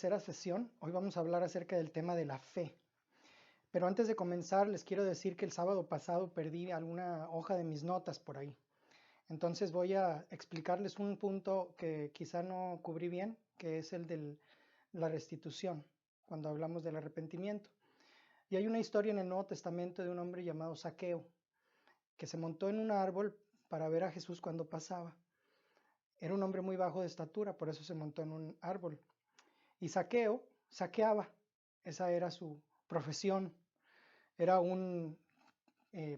tercera sesión. Hoy vamos a hablar acerca del tema de la fe. Pero antes de comenzar, les quiero decir que el sábado pasado perdí alguna hoja de mis notas por ahí. Entonces voy a explicarles un punto que quizá no cubrí bien, que es el de la restitución, cuando hablamos del arrepentimiento. Y hay una historia en el Nuevo Testamento de un hombre llamado Zaqueo, que se montó en un árbol para ver a Jesús cuando pasaba. Era un hombre muy bajo de estatura, por eso se montó en un árbol. Y Zaqueo saqueaba, esa era su profesión. Era un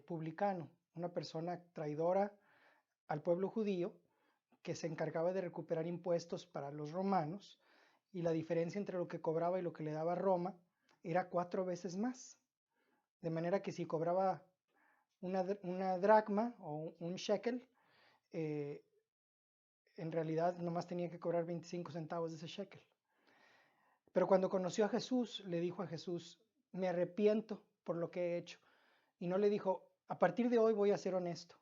publicano, una persona traidora al pueblo judío que se encargaba de recuperar impuestos para los romanos, y la diferencia entre lo que cobraba y lo que le daba Roma era 4 veces más. De manera que si cobraba una dracma o un shekel, eh, en realidad nomás tenía que cobrar 25 centavos de ese shekel. Pero cuando conoció a Jesús, le dijo a Jesús: me arrepiento por lo que he hecho. Y no le dijo: a partir de hoy voy a ser honesto.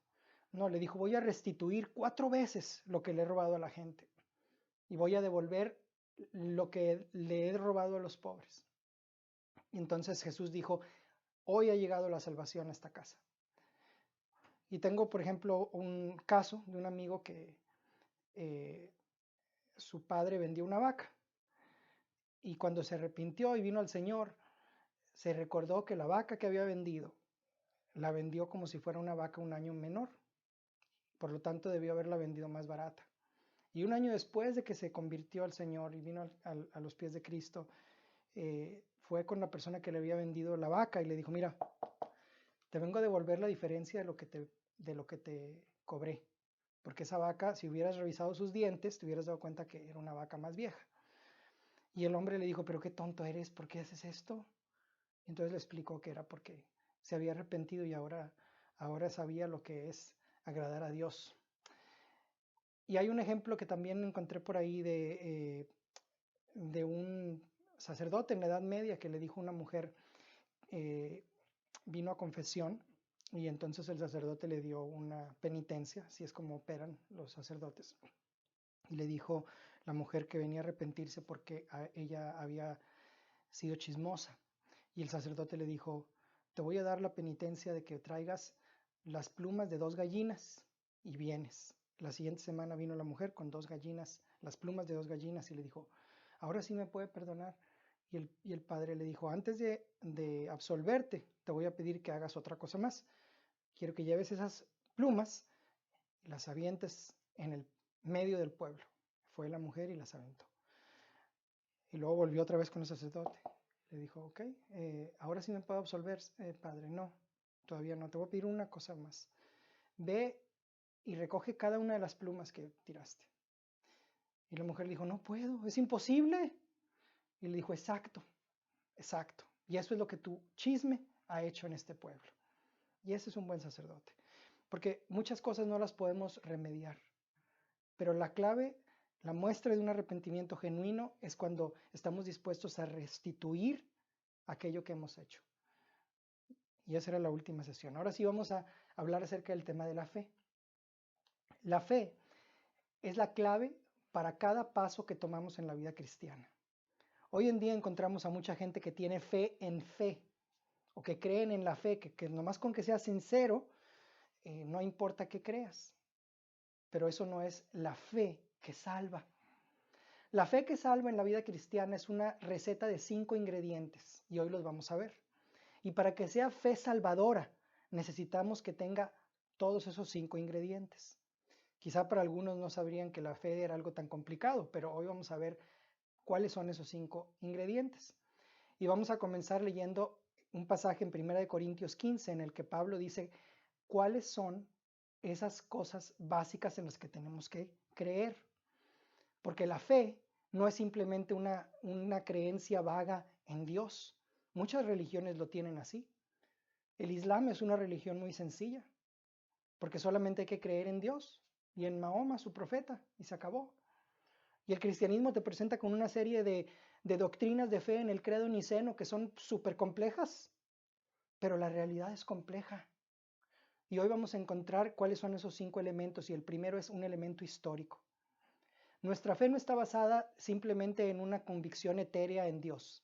No, le dijo: voy a restituir 4 veces lo que le he robado a la gente. Y voy a devolver lo que le he robado a los pobres. Y entonces Jesús dijo: hoy ha llegado la salvación a esta casa. Y tengo, por ejemplo, un caso de un amigo que su padre vendió una vaca. Y cuando se arrepintió y vino al Señor, se recordó que la vaca que había vendido, la vendió como si fuera una vaca un año menor. Por lo tanto, debió haberla vendido más barata. Y un año después de que se convirtió al Señor y vino a los pies de Cristo, fue con la persona que le había vendido la vaca y le dijo: mira, te vengo a devolver la diferencia de lo que te cobré. Porque esa vaca, si hubieras revisado sus dientes, te hubieras dado cuenta que era una vaca más vieja. Y el hombre le dijo: pero qué tonto eres, ¿por qué haces esto? Y entonces le explicó que era porque se había arrepentido y ahora sabía lo que es agradar a Dios. Y hay un ejemplo que también encontré por ahí de un sacerdote en la Edad Media que le dijo a una mujer, vino a confesión, y entonces el sacerdote le dio una penitencia, así es como operan los sacerdotes. Y le dijo la mujer que venía a arrepentirse porque ella había sido chismosa. Y el sacerdote le dijo: te voy a dar la penitencia de que traigas las plumas de 2 gallinas y vienes. La siguiente semana vino la mujer con 2 gallinas, las plumas de 2 gallinas, y le dijo: ahora sí me puede perdonar. Y el padre le dijo: antes de absolverte, te voy a pedir que hagas otra cosa más. Quiero que lleves esas plumas y las avientes en el medio del pueblo. Fue la mujer y las aventó. Y luego volvió otra vez con el sacerdote. Le dijo: ok, ahora sí me puedo absolver, padre. No, todavía no, te voy a pedir una cosa más. Ve y recoge cada una de las plumas que tiraste. Y la mujer le dijo: no puedo, es imposible. Y le dijo: exacto, exacto. Y eso es lo que tu chisme ha hecho en este pueblo. Y ese es un buen sacerdote. Porque muchas cosas no las podemos remediar. Pero la clave, la muestra de un arrepentimiento genuino es cuando estamos dispuestos a restituir aquello que hemos hecho. Y esa era la última sesión. Ahora sí vamos a hablar acerca del tema de la fe. La fe es la clave para cada paso que tomamos en la vida cristiana. Hoy en día encontramos a mucha gente que tiene fe en fe, o que creen en la fe, que nomás con que seas sincero, no importa qué creas. Pero eso no es la fe que salva. La fe que salva en la vida cristiana es una receta de 5 ingredientes, y hoy los vamos a ver. Y para que sea fe salvadora, necesitamos que tenga todos esos 5 ingredientes. Quizá para algunos no sabrían que la fe era algo tan complicado, pero hoy vamos a ver cuáles son esos 5 ingredientes. Y vamos a comenzar leyendo un pasaje en 1 Corintios 15, en el que Pablo dice cuáles son esas cosas básicas en las que tenemos que creer. Porque la fe no es simplemente una creencia vaga en Dios. Muchas religiones lo tienen así. El Islam es una religión muy sencilla, porque solamente hay que creer en Dios y en Mahoma, su profeta, y se acabó. Y el cristianismo te presenta con una serie de doctrinas de fe en el credo niceno que son súper complejas, pero la realidad es compleja. Y hoy vamos a encontrar cuáles son esos 5 elementos, y el primero es un elemento histórico. Nuestra fe no está basada simplemente en una convicción etérea en Dios.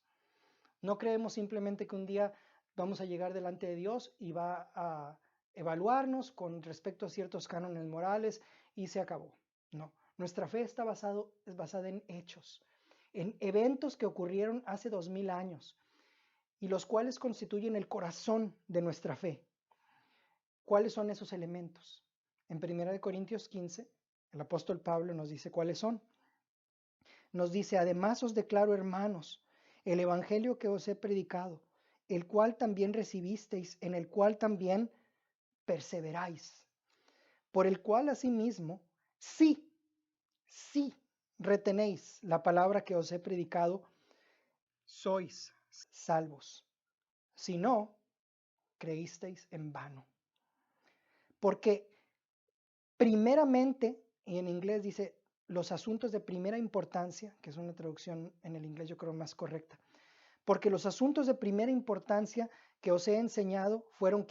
No creemos simplemente que un día vamos a llegar delante de Dios y va a evaluarnos con respecto a ciertos cánones morales y se acabó. No, nuestra fe está es basada en hechos, en eventos que ocurrieron hace 2000 años y los cuales constituyen el corazón de nuestra fe. ¿Cuáles son esos elementos? En 1 Corintios 15, el apóstol Pablo nos dice cuáles son. Nos dice, además os declaro, hermanos, el evangelio que os he predicado, el cual también recibisteis, en el cual también perseveráis, por el cual asimismo, sí retenéis la palabra que os he predicado, sois salvos. Si no, creísteis en vano. Porque primeramente, y en inglés dice, los asuntos de primera importancia, que es una traducción en el inglés yo creo más correcta, porque los asuntos de primera importancia que os he enseñado fueron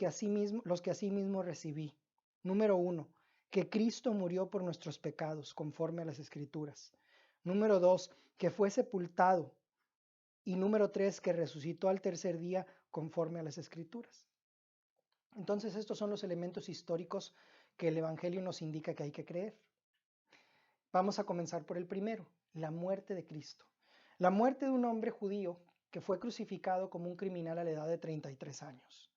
los que asimismo recibí. Número 1, que Cristo murió por nuestros pecados, conforme a las Escrituras. Número 2, que fue sepultado. Y número 3, que resucitó al tercer día, conforme a las Escrituras. Entonces estos son los elementos históricos que el Evangelio nos indica que hay que creer. Vamos a comenzar por el primero, la muerte de Cristo. La muerte de un hombre judío que fue crucificado como un criminal a la edad de 33 años.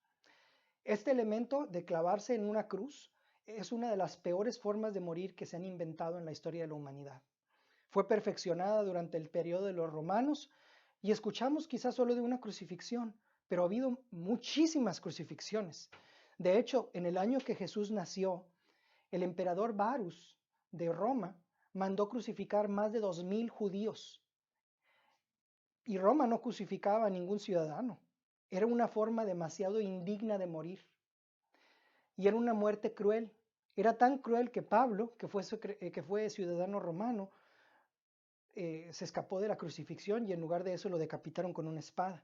Este elemento de clavarse en una cruz es una de las peores formas de morir que se han inventado en la historia de la humanidad. Fue perfeccionada durante el periodo de los romanos y escuchamos quizás solo de una crucifixión, pero ha habido muchísimas crucifixiones. De hecho, en el año que Jesús nació, el emperador Varus de Roma mandó crucificar más de 2000 judíos. Y Roma no crucificaba a ningún ciudadano. Era una forma demasiado indigna de morir. Y era una muerte cruel. Era tan cruel que Pablo, que fue ciudadano romano, se escapó de la crucifixión y en lugar de eso lo decapitaron con una espada.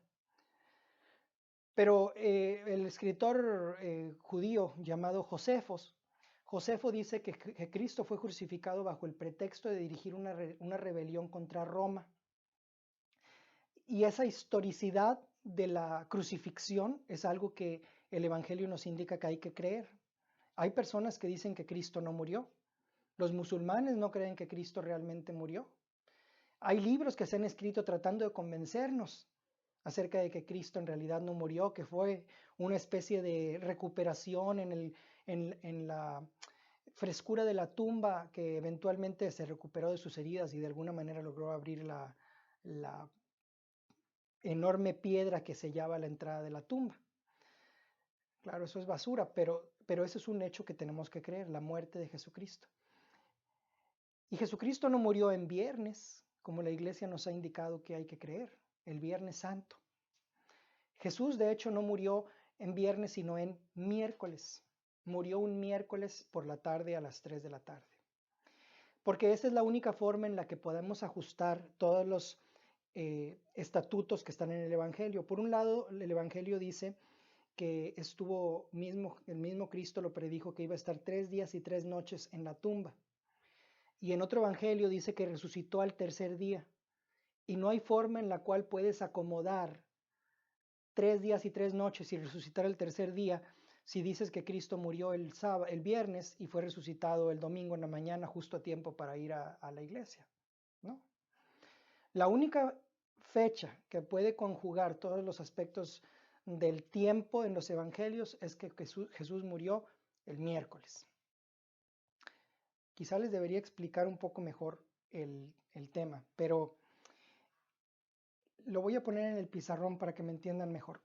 Pero el escritor judío llamado Josefo dice que Cristo fue crucificado bajo el pretexto de dirigir una rebelión contra Roma. Y esa historicidad de la crucifixión es algo que el Evangelio nos indica que hay que creer. Hay personas que dicen que Cristo no murió. Los musulmanes no creen que Cristo realmente murió. Hay libros que se han escrito tratando de convencernos acerca de que Cristo en realidad no murió, que fue una especie de recuperación en la frescura de la tumba, que eventualmente se recuperó de sus heridas y de alguna manera logró abrir la enorme piedra que sellaba la entrada de la tumba. Claro, eso es basura, pero eso es un hecho que tenemos que creer, la muerte de Jesucristo. Y Jesucristo no murió en viernes, como la iglesia nos ha indicado que hay que creer, el Viernes Santo. Jesús, de hecho, no murió en viernes, sino en miércoles. Murió un miércoles por la tarde a las 3 de la tarde. Porque esa es la única forma en la que podemos ajustar todos los estatutos que están en el Evangelio. Por un lado, el Evangelio dice que el mismo Cristo lo predijo que iba a estar 3 días y 3 noches en la tumba. Y en otro Evangelio dice que resucitó al tercer día. Y no hay forma en la cual puedes acomodar 3 días y 3 noches y resucitar el tercer día si dices que Cristo murió el viernes y fue resucitado el domingo en la mañana justo a tiempo para ir a la iglesia, ¿no? La única fecha que puede conjugar todos los aspectos del tiempo en los evangelios es que Jesús murió el miércoles. Quizá les debería explicar un poco mejor el tema, pero lo voy a poner en el pizarrón para que me entiendan mejor.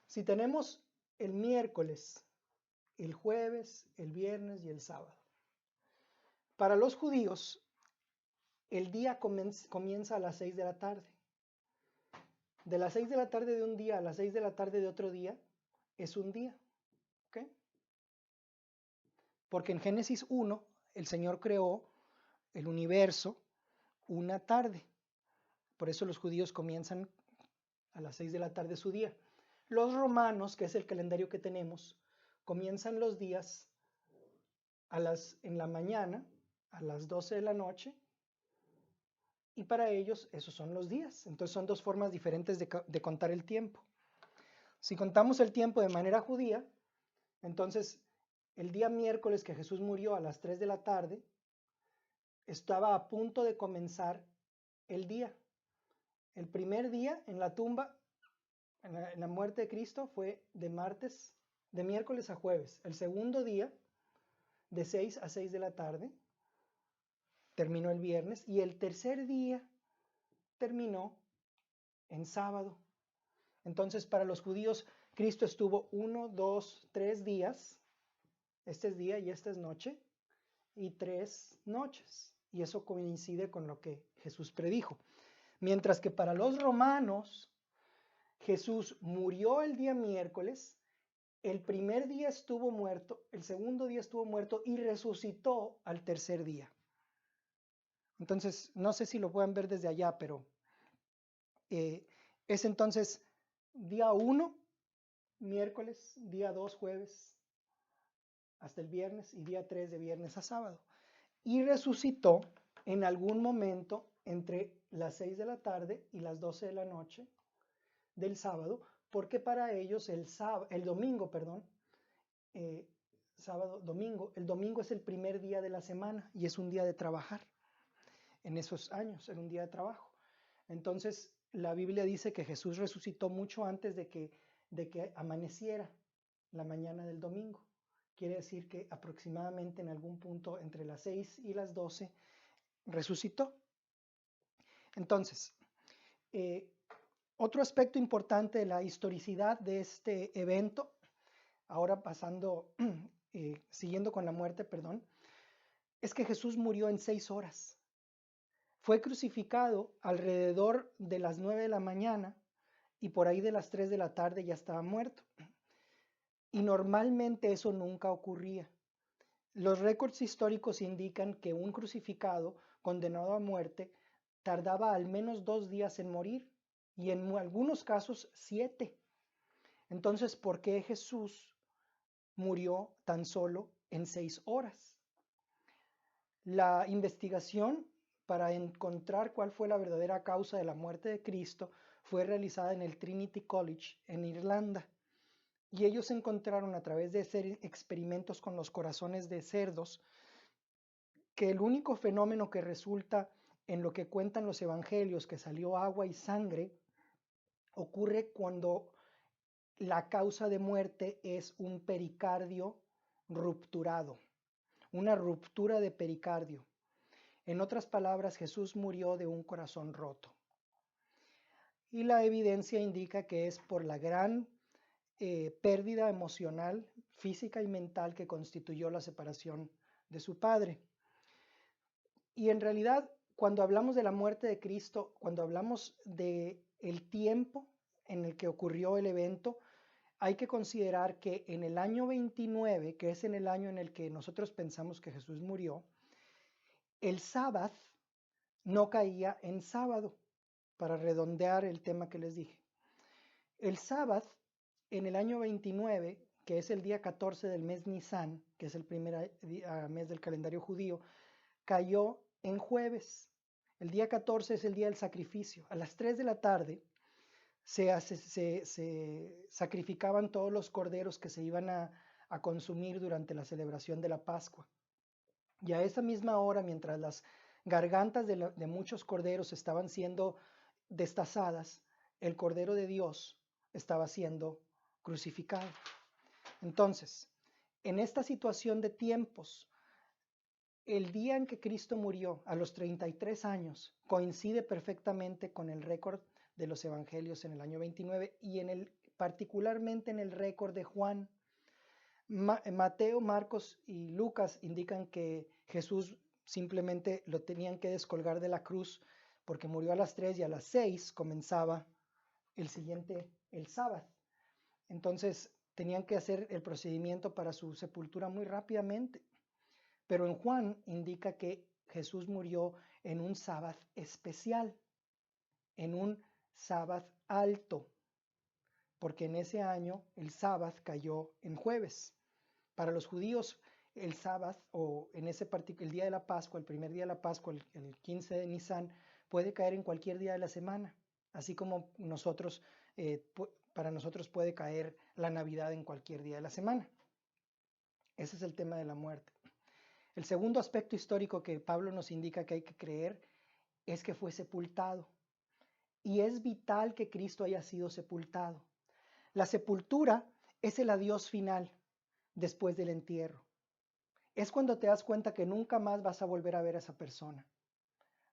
Si tenemos el miércoles, el jueves, el viernes y el sábado. Para los judíos, el día comienza a las 6 de la tarde. De las 6 de la tarde de un día a las 6 de la tarde de otro día es un día. ¿Ok? Porque en Génesis 1 el Señor creó el universo una tarde. Por eso los judíos comienzan a las 6 de la tarde su día. Los romanos, que es el calendario que tenemos, comienzan los días en la mañana, a las 12 de la noche, y para ellos esos son los días. Entonces son dos formas diferentes de contar el tiempo. Si contamos el tiempo de manera judía, entonces el día miércoles que Jesús murió a las 3 de la tarde, estaba a punto de comenzar el día. El primer día en la tumba, en la muerte de Cristo, fue de miércoles a jueves. El segundo día, de 6 a 6 de la tarde, terminó el viernes. Y el tercer día terminó en sábado. Entonces, para los judíos, Cristo estuvo 1, 2, 3 días. Este es día y esta es noche. Y 3 noches. Y eso coincide con lo que Jesús predijo. Mientras que para los romanos, Jesús murió el día miércoles, el primer día estuvo muerto, el segundo día estuvo muerto y resucitó al tercer día. Entonces, no sé si lo pueden ver desde allá, pero es entonces día 1, miércoles, día 2, jueves, hasta el viernes, y día 3 de viernes a sábado. Y resucitó en algún momento entre las 6 de la tarde y las 12 de la noche del sábado, porque para ellos el domingo, el domingo es el primer día de la semana y es un día de trabajar. En esos años era un día de trabajo. Entonces la Biblia dice que Jesús resucitó mucho antes de que amaneciera la mañana del domingo. Quiere decir que aproximadamente en algún punto entre las 6 y las 12 resucitó. Entonces, otro aspecto importante de la historicidad de este evento, ahora siguiendo con la muerte, es que Jesús murió en 6 horas. Fue crucificado alrededor de las 9 de la mañana y por ahí de las 3 de la tarde ya estaba muerto. Y normalmente eso nunca ocurría. Los récords históricos indican que un crucificado condenado a muerte tardaba al menos 2 días en morir y en algunos casos 7. Entonces, ¿por qué Jesús murió tan solo en 6 horas? La investigación para encontrar cuál fue la verdadera causa de la muerte de Cristo fue realizada en el Trinity College en Irlanda. Y ellos encontraron a través de hacer experimentos con los corazones de cerdos que el único fenómeno que resulta en lo que cuentan los evangelios, que salió agua y sangre, ocurre cuando la causa de muerte es un pericardio rupturado, una ruptura de pericardio. En otras palabras, Jesús murió de un corazón roto. Y la evidencia indica que es por la gran pérdida emocional, física y mental que constituyó la separación de su padre. Y en realidad, cuando hablamos de la muerte de Cristo, cuando hablamos del tiempo en el que ocurrió el evento, hay que considerar que en el año 29, que es en el año en el que nosotros pensamos que Jesús murió, el sábado no caía en sábado, para redondear el tema que les dije. El sábado, en el año 29, que es el día 14 del mes Nisan, que es el primer mes del calendario judío, cayó en jueves. El día 14 es el día del sacrificio. A las 3 de la tarde se sacrificaban todos los corderos que se iban a consumir durante la celebración de la Pascua. Y a esa misma hora, mientras las gargantas de muchos corderos estaban siendo destazadas, el Cordero de Dios estaba siendo crucificado. Entonces, en esta situación de tiempos, el día en que Cristo murió, a los 33 años, coincide perfectamente con el récord de los evangelios en el año 29 y particularmente en el récord de Juan. Mateo, Marcos y Lucas indican que Jesús simplemente lo tenían que descolgar de la cruz porque murió a las 3 y a las 6 comenzaba el sábado. Entonces tenían que hacer el procedimiento para su sepultura muy rápidamente. Pero en Juan indica que Jesús murió en un sábado especial, en un sábado alto, porque en ese año el sábado cayó en jueves. Para los judíos el sábado o en el día de la Pascua, el primer día de la Pascua, el 15 de Nisan, puede caer en cualquier día de la semana, así como para nosotros puede caer la Navidad en cualquier día de la semana. Ese es el tema de la muerte. El segundo aspecto histórico que Pablo nos indica que hay que creer es que fue sepultado. Y es vital que Cristo haya sido sepultado. La sepultura es el adiós final después del entierro. Es cuando te das cuenta que nunca más vas a volver a ver a esa persona.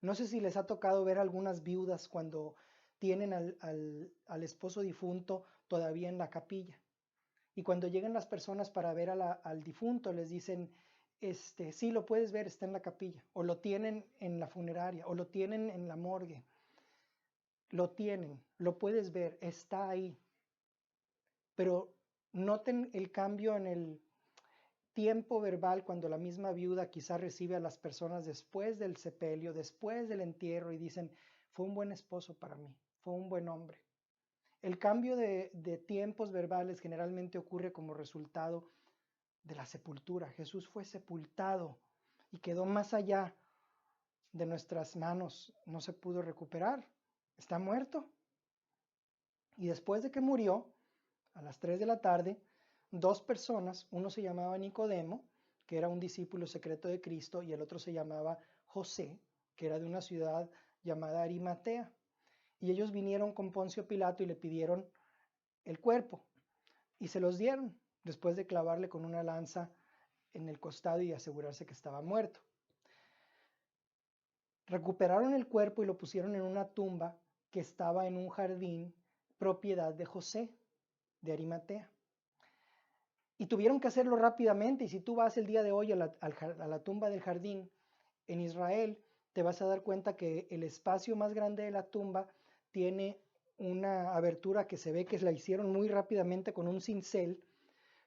No sé si les ha tocado ver algunas viudas cuando tienen al esposo difunto todavía en la capilla. Y cuando llegan las personas para ver al difunto, les dicen, sí, lo puedes ver, está en la capilla. O lo tienen en la funeraria, o lo tienen en la morgue. Lo tienen, lo puedes ver, está ahí. Pero noten el cambio en el tiempo verbal cuando la misma viuda quizá recibe a las personas después del sepelio, después del entierro y dicen, fue un buen esposo para mí, fue un buen hombre. El cambio de tiempos verbales generalmente ocurre como resultado de la sepultura. Jesús fue sepultado y quedó más allá de nuestras manos, no se pudo recuperar, está muerto. Y después de que murió, a las 3 de la tarde, dos personas, uno se llamaba Nicodemo, que era un discípulo secreto de Cristo, y el otro se llamaba José, que era de una ciudad llamada Arimatea. Y ellos vinieron con Poncio Pilato y le pidieron el cuerpo, y se los dieron, después de clavarle con una lanza en el costado y asegurarse que estaba muerto. Recuperaron el cuerpo y lo pusieron en una tumba que estaba en un jardín propiedad de José de Arimatea. Y tuvieron que hacerlo rápidamente. Y si tú vas el día de hoy a la tumba del jardín en Israel, te vas a dar cuenta que el espacio más grande de la tumba tiene una abertura que se ve que la hicieron muy rápidamente con un cincel,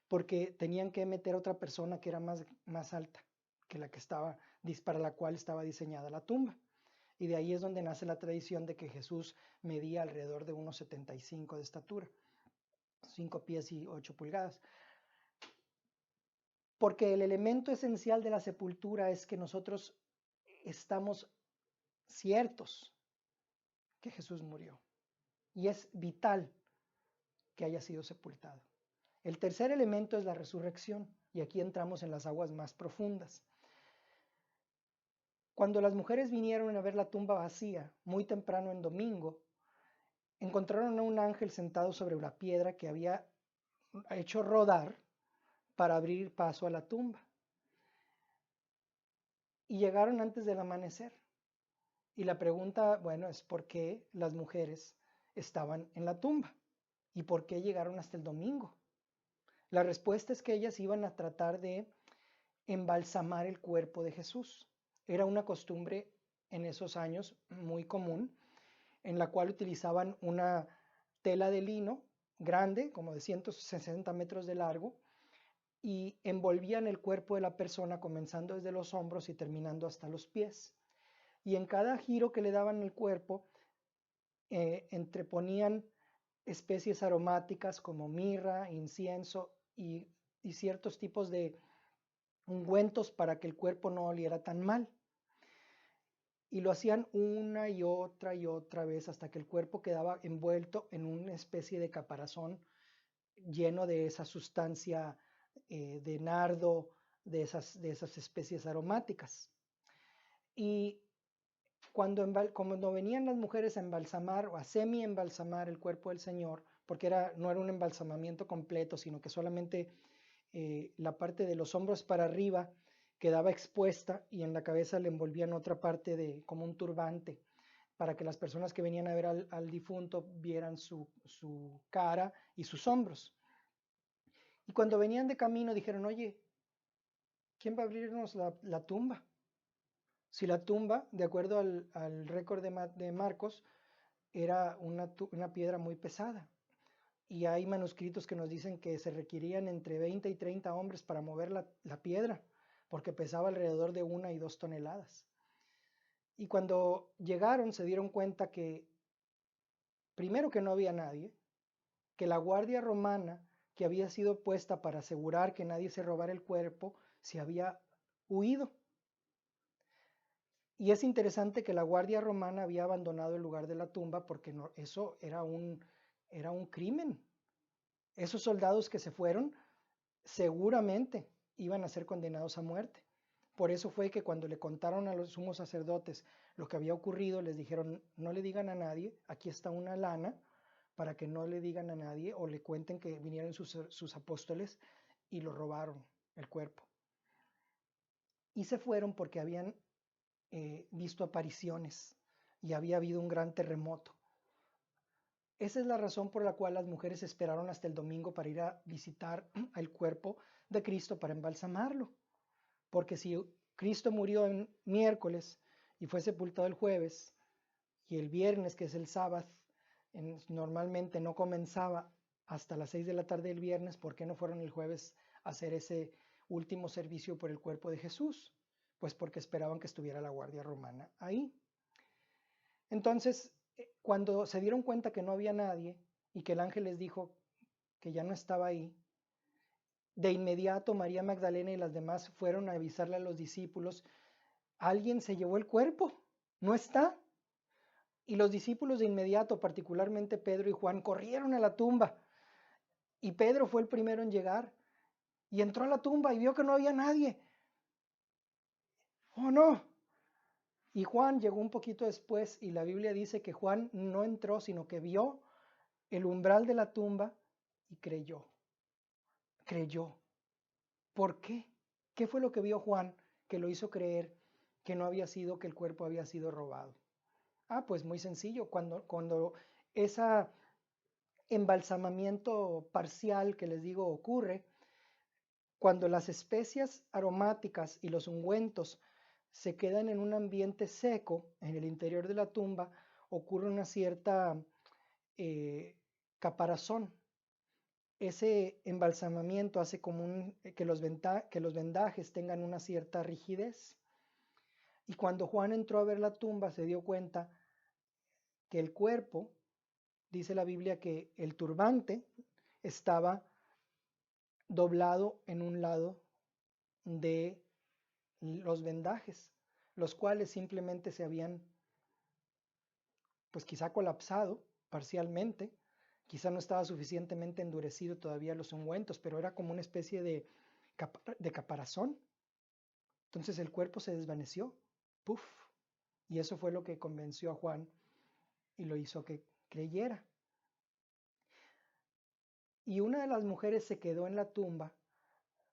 porque tenían que meter a otra persona que era más alta que la que estaba, para la cual estaba diseñada la tumba. Y de ahí es donde nace la tradición de que Jesús medía alrededor de unos 75 de estatura, 5 pies y 8 pulgadas. Porque el elemento esencial de la sepultura es que nosotros estamos ciertos que Jesús murió. Y es vital que haya sido sepultado. El tercer elemento es la resurrección. Y aquí entramos en las aguas más profundas. Cuando las mujeres vinieron a ver la tumba vacía, muy temprano en domingo, encontraron a un ángel sentado sobre la piedra que había hecho rodar para abrir paso a la tumba. Y llegaron antes del amanecer. Y la pregunta, bueno, es por qué las mujeres estaban en la tumba y por qué llegaron hasta el domingo. La respuesta es que ellas iban a tratar de embalsamar el cuerpo de Jesús. Era una costumbre en esos años muy común, en la cual utilizaban una tela de lino grande, como de 160 metros de largo, y envolvían el cuerpo de la persona comenzando desde los hombros y terminando hasta los pies. Y en cada giro que le daban el cuerpo, entreponían especies aromáticas como mirra, incienso y ciertos tipos de ungüentos para que el cuerpo no oliera tan mal. Y lo hacían una y otra vez hasta que el cuerpo quedaba envuelto en una especie de caparazón lleno de esa sustancia de nardo, de esas especies aromáticas. Y cuando venían las mujeres a embalsamar o a semi-embalsamar el cuerpo del Señor, porque no era un embalsamamiento completo, sino que solamente la parte de los hombros para arriba quedaba expuesta y en la cabeza le envolvían otra parte como un turbante, para que las personas que venían a ver al difunto vieran su cara y sus hombros. Y cuando venían de camino dijeron, oye, ¿quién va a abrirnos la tumba? Si la tumba, de acuerdo al récord de Marcos, era una piedra muy pesada. Y hay manuscritos que nos dicen que se requerían entre 20 y 30 hombres para mover la piedra, porque pesaba alrededor de 1 y 2 toneladas. Y cuando llegaron se dieron cuenta que, primero, que no había nadie, que la guardia romana que había sido puesta para asegurar que nadie se robara el cuerpo, se había huido. Y es interesante que la Guardia Romana había abandonado el lugar de la tumba porque eso era un crimen. Esos soldados que se fueron seguramente iban a ser condenados a muerte. Por eso fue que cuando le contaron a los sumos sacerdotes lo que había ocurrido, les dijeron, no le digan a nadie, aquí está una lana, para que no le digan a nadie o le cuenten que vinieron sus apóstoles y lo robaron, el cuerpo. Y se fueron porque habían visto apariciones y había habido un gran terremoto. Esa es la razón por la cual las mujeres esperaron hasta el domingo para ir a visitar al cuerpo de Cristo para embalsamarlo. Porque si Cristo murió en miércoles y fue sepultado el jueves, y el viernes, que es el sábado, normalmente no comenzaba hasta las 6 de la tarde del viernes, ¿por qué no fueron el jueves a hacer ese último servicio por el cuerpo de Jesús? Pues porque esperaban que estuviera la Guardia Romana ahí. Entonces, cuando se dieron cuenta que no había nadie y que el ángel les dijo que ya no estaba ahí, de inmediato María Magdalena y las demás fueron a avisarle a los discípulos, alguien se llevó el cuerpo, no está. Y los discípulos de inmediato, particularmente Pedro y Juan, corrieron a la tumba. Y Pedro fue el primero en llegar y entró a la tumba y vio que no había nadie. ¡Oh, no! Y Juan llegó un poquito después y la Biblia dice que Juan no entró, sino que vio el umbral de la tumba y creyó. Creyó. ¿Por qué? ¿Qué fue lo que vio Juan que lo hizo creer que no había sido, que el cuerpo había sido robado? Pues muy sencillo, cuando ese embalsamamiento parcial que les digo ocurre, cuando las especias aromáticas y los ungüentos se quedan en un ambiente seco en el interior de la tumba, ocurre una cierta caparazón. Ese embalsamamiento hace como que los vendajes tengan una cierta rigidez. Y cuando Juan entró a ver la tumba, se dio cuenta que el cuerpo, dice la Biblia que el turbante estaba doblado en un lado de los vendajes, los cuales simplemente se habían, pues quizá colapsado parcialmente, quizá no estaba suficientemente endurecido todavía los ungüentos, pero era como una especie de caparazón. Entonces el cuerpo se desvaneció, ¡puf! Y eso fue lo que convenció a Juan y lo hizo que creyera. Y una de las mujeres se quedó en la tumba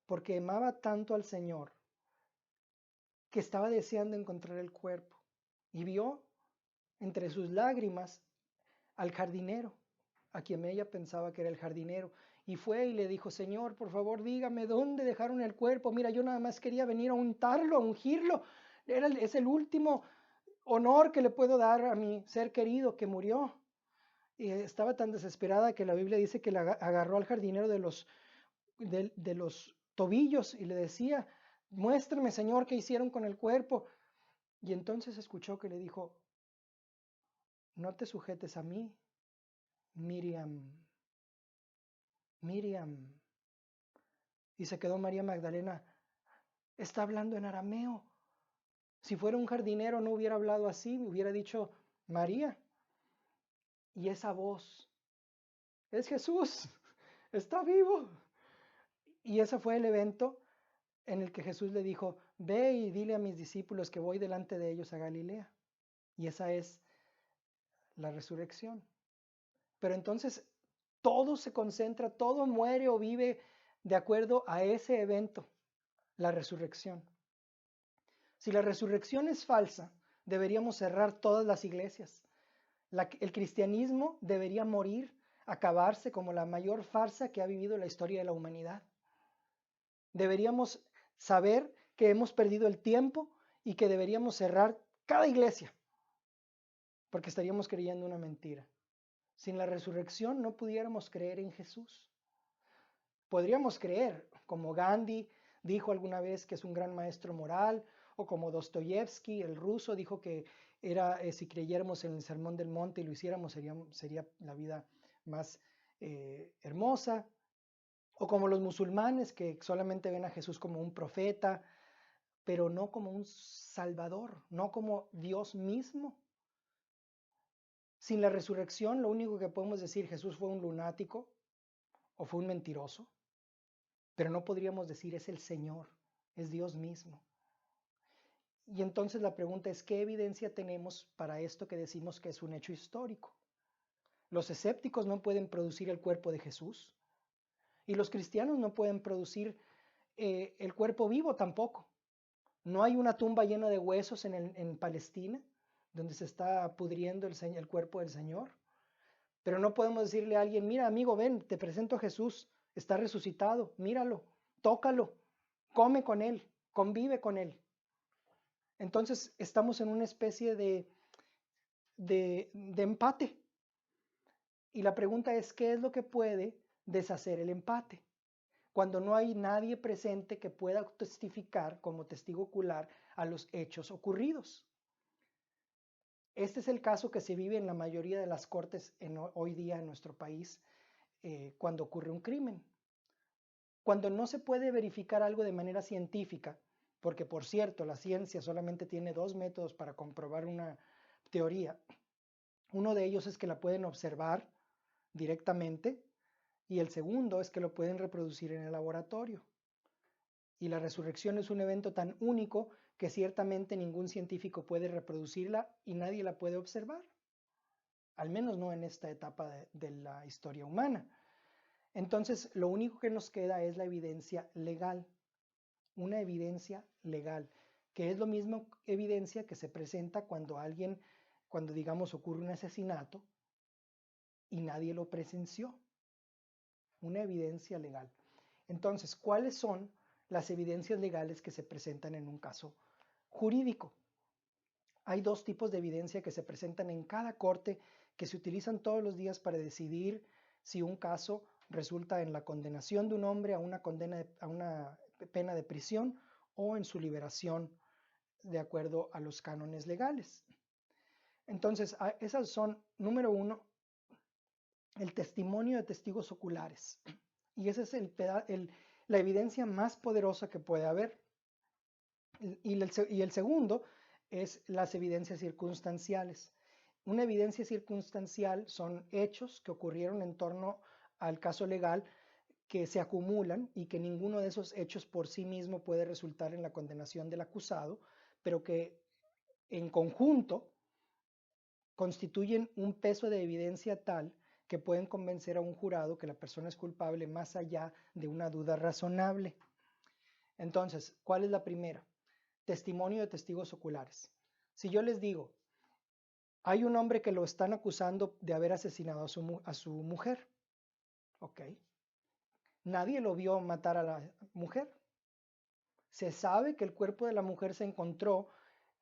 porque amaba tanto al Señor que estaba deseando encontrar el cuerpo y vio entre sus lágrimas al jardinero, a quien ella pensaba que era el jardinero, y fue y le dijo, Señor, por favor dígame dónde dejaron el cuerpo, mira, yo nada más quería venir a untarlo, a ungirlo, es el último honor que le puedo dar a mi ser querido que murió. Y estaba tan desesperada que la Biblia dice que la agarró al jardinero de los tobillos y le decía, muéstrame, Señor, qué hicieron con el cuerpo. Y entonces escuchó que le dijo, no te sujetes a mí, Miriam, Miriam. Y se quedó María Magdalena, está hablando en arameo. Si fuera un jardinero no hubiera hablado así, hubiera dicho María. Y esa voz es Jesús, está vivo. Y ese fue el evento en el que Jesús le dijo, ve y dile a mis discípulos que voy delante de ellos a Galilea. Y esa es la resurrección. Pero entonces todo se concentra, todo muere o vive de acuerdo a ese evento, la resurrección. Si la resurrección es falsa, deberíamos cerrar todas las iglesias. El cristianismo debería morir, acabarse como la mayor farsa que ha vivido la historia de la humanidad. Deberíamos saber que hemos perdido el tiempo y que deberíamos cerrar cada iglesia, porque estaríamos creyendo una mentira. Sin la resurrección no pudiéramos creer en Jesús. Podríamos creer, como Gandhi dijo alguna vez que es un gran maestro moral, o como Dostoyevsky, el ruso, dijo que era si creyéramos en el Sermón del Monte y lo hiciéramos sería la vida más hermosa. O como los musulmanes que solamente ven a Jesús como un profeta, pero no como un salvador, no como Dios mismo. Sin la resurrección, lo único que podemos decir, Jesús fue un lunático o fue un mentiroso, pero no podríamos decir es el Señor, es Dios mismo. Y entonces la pregunta es, ¿qué evidencia tenemos para esto que decimos que es un hecho histórico? Los escépticos no pueden producir el cuerpo de Jesús y los cristianos no pueden producir el cuerpo vivo tampoco. No hay una tumba llena de huesos en Palestina donde se está pudriendo el cuerpo del Señor. Pero no podemos decirle a alguien, mira amigo, ven, te presento a Jesús, está resucitado, míralo, tócalo, come con él, convive con él. Entonces estamos en una especie de empate. Y la pregunta es, ¿qué es lo que puede deshacer el empate? Cuando no hay nadie presente que pueda testificar como testigo ocular a los hechos ocurridos. Este es el caso que se vive en la mayoría de las cortes hoy día en nuestro país cuando ocurre un crimen. Cuando no se puede verificar algo de manera científica, porque por cierto, la ciencia solamente tiene 2 métodos para comprobar una teoría. Uno de ellos es que la pueden observar directamente y el segundo es que lo pueden reproducir en el laboratorio. Y la resurrección es un evento tan único que ciertamente ningún científico puede reproducirla y nadie la puede observar. Al menos no en esta etapa de la historia humana. Entonces, lo único que nos queda es la evidencia legal. Una evidencia legal, que es lo mismo evidencia que se presenta cuando digamos ocurre un asesinato y nadie lo presenció. Una evidencia legal. Entonces, ¿cuáles son las evidencias legales que se presentan en un caso jurídico? Hay 2 tipos de evidencia que se presentan en cada corte que se utilizan todos los días para decidir si un caso resulta en la condenación de un hombre a una pena de prisión o en su liberación de acuerdo a los cánones legales. Entonces, esas son, número 1, el testimonio de testigos oculares. Y esa es la evidencia más poderosa que puede haber. Y el segundo es las evidencias circunstanciales. Una evidencia circunstancial son hechos que ocurrieron en torno al caso legal que se acumulan y que ninguno de esos hechos por sí mismo puede resultar en la condenación del acusado, pero que en conjunto constituyen un peso de evidencia tal que pueden convencer a un jurado que la persona es culpable más allá de una duda razonable. Entonces, ¿cuál es la primera? Testimonio de testigos oculares. Si yo les digo, hay un hombre que lo están acusando de haber asesinado a su mujer, ¿ok? Nadie lo vio matar a la mujer. Se sabe que el cuerpo de la mujer se encontró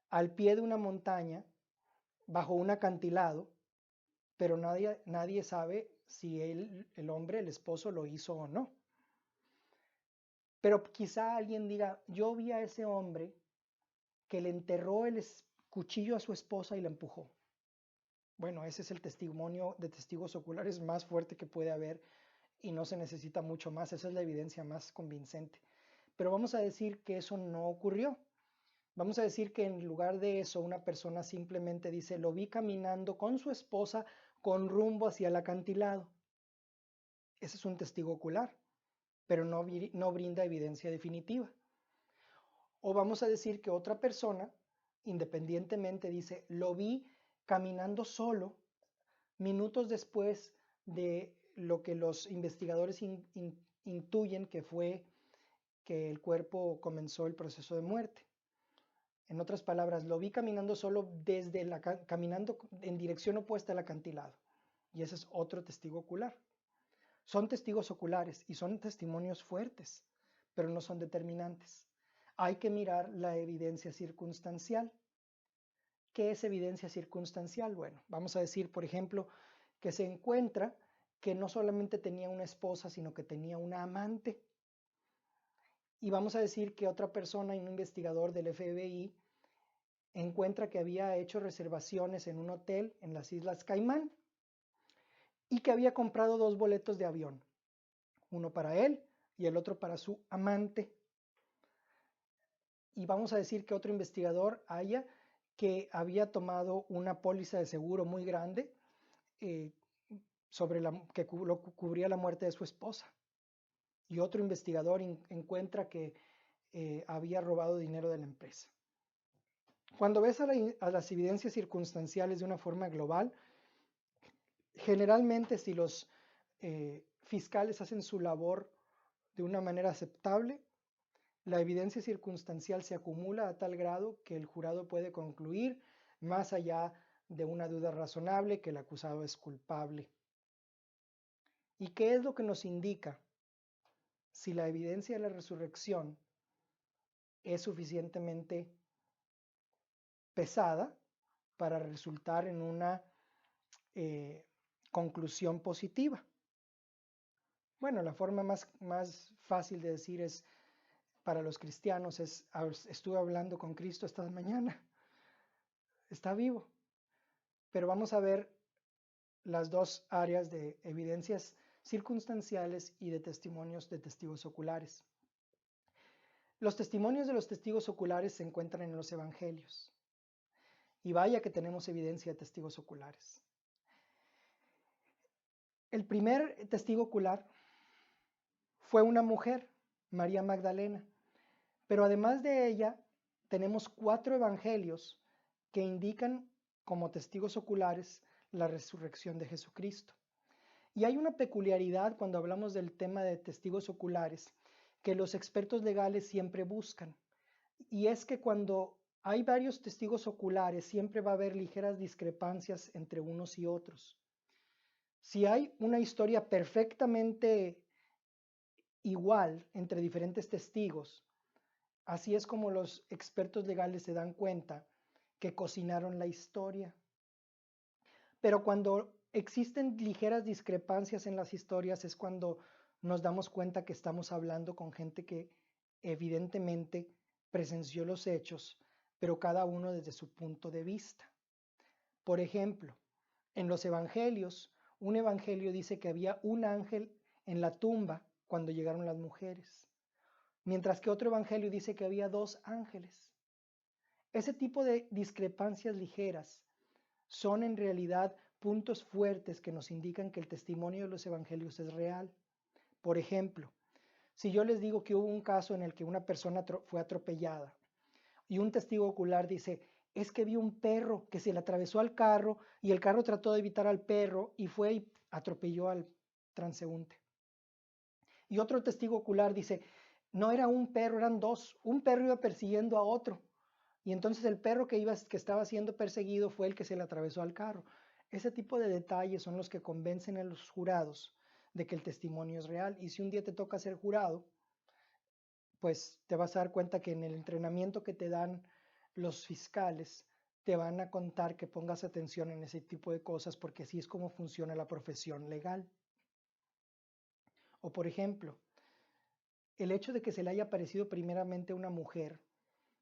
al pie de una montaña, bajo un acantilado, pero nadie sabe si el hombre, el esposo, lo hizo o no. Pero quizá alguien diga, yo vi a ese hombre que le enterró el cuchillo a su esposa y la empujó. Bueno, ese es el testimonio de testigos oculares más fuerte que puede haber y no se necesita mucho más, esa es la evidencia más convincente. Pero vamos a decir que eso no ocurrió. Vamos a decir que en lugar de eso una persona simplemente dice, lo vi caminando con su esposa con rumbo hacia el acantilado. Ese es un testigo ocular, pero no brinda evidencia definitiva. O vamos a decir que otra persona, independientemente, dice, lo vi caminando solo minutos después de lo que los investigadores intuyen que fue que el cuerpo comenzó el proceso de muerte. En otras palabras, lo vi caminando solo caminando en dirección opuesta al acantilado. Y ese es otro testigo ocular. Son testigos oculares y son testimonios fuertes, pero no son determinantes. Hay que mirar la evidencia circunstancial. ¿Qué es evidencia circunstancial? Bueno, vamos a decir, por ejemplo, que se encuentra que no solamente tenía una esposa, sino que tenía una amante. Y vamos a decir que otra persona, un investigador del FBI, encuentra que había hecho reservaciones en un hotel en las Islas Caimán y que había comprado 2 boletos de avión, uno para él y el otro para su amante. Y vamos a decir que otro investigador haya que había tomado una póliza de seguro muy grande sobre que cubría la muerte de su esposa. Y otro investigador encuentra que había robado dinero de la empresa. Cuando ves a las evidencias circunstanciales de una forma global, generalmente si los fiscales hacen su labor de una manera aceptable, la evidencia circunstancial se acumula a tal grado que el jurado puede concluir, más allá de una duda razonable, que el acusado es culpable. ¿Y qué es lo que nos indica si la evidencia de la resurrección es suficientemente pesada para resultar en una conclusión positiva? Bueno, la forma más fácil de decir es, para los cristianos, estuve hablando con Cristo esta mañana, está vivo. Pero vamos a ver las dos áreas de evidencias circunstanciales y de testimonios de testigos oculares. Los testimonios de los testigos oculares se encuentran en los evangelios. Y vaya que tenemos evidencia de testigos oculares. El primer testigo ocular fue una mujer, María Magdalena. Pero además de ella, tenemos 4 evangelios que indican como testigos oculares la resurrección de Jesucristo. Y hay una peculiaridad cuando hablamos del tema de testigos oculares que los expertos legales siempre buscan. Y es que cuando hay varios testigos oculares, siempre va a haber ligeras discrepancias entre unos y otros. Si hay una historia perfectamente igual entre diferentes testigos, así es como los expertos legales se dan cuenta que cocinaron la historia. Pero cuando existen ligeras discrepancias en las historias es cuando nos damos cuenta que estamos hablando con gente que evidentemente presenció los hechos, pero cada uno desde su punto de vista. Por ejemplo, en los evangelios, un evangelio dice que había un ángel en la tumba cuando llegaron las mujeres, mientras que otro evangelio dice que había 2 ángeles. Ese tipo de discrepancias ligeras son en realidad puntos fuertes que nos indican que el testimonio de los evangelios es real. Por ejemplo, si yo les digo que hubo un caso en el que una persona fue atropellada y un testigo ocular dice, es que vi un perro que se le atravesó al carro y el carro trató de evitar al perro y fue y atropelló al transeúnte. Y otro testigo ocular dice, no era un perro, eran 2. Un perro iba persiguiendo a otro. Y entonces el perro que estaba siendo perseguido fue el que se le atravesó al carro. Ese tipo de detalles son los que convencen a los jurados de que el testimonio es real. Y si un día te toca ser jurado, pues te vas a dar cuenta que en el entrenamiento que te dan los fiscales, te van a contar que pongas atención en ese tipo de cosas porque así es como funciona la profesión legal. O por ejemplo, el hecho de que se le haya aparecido primeramente una mujer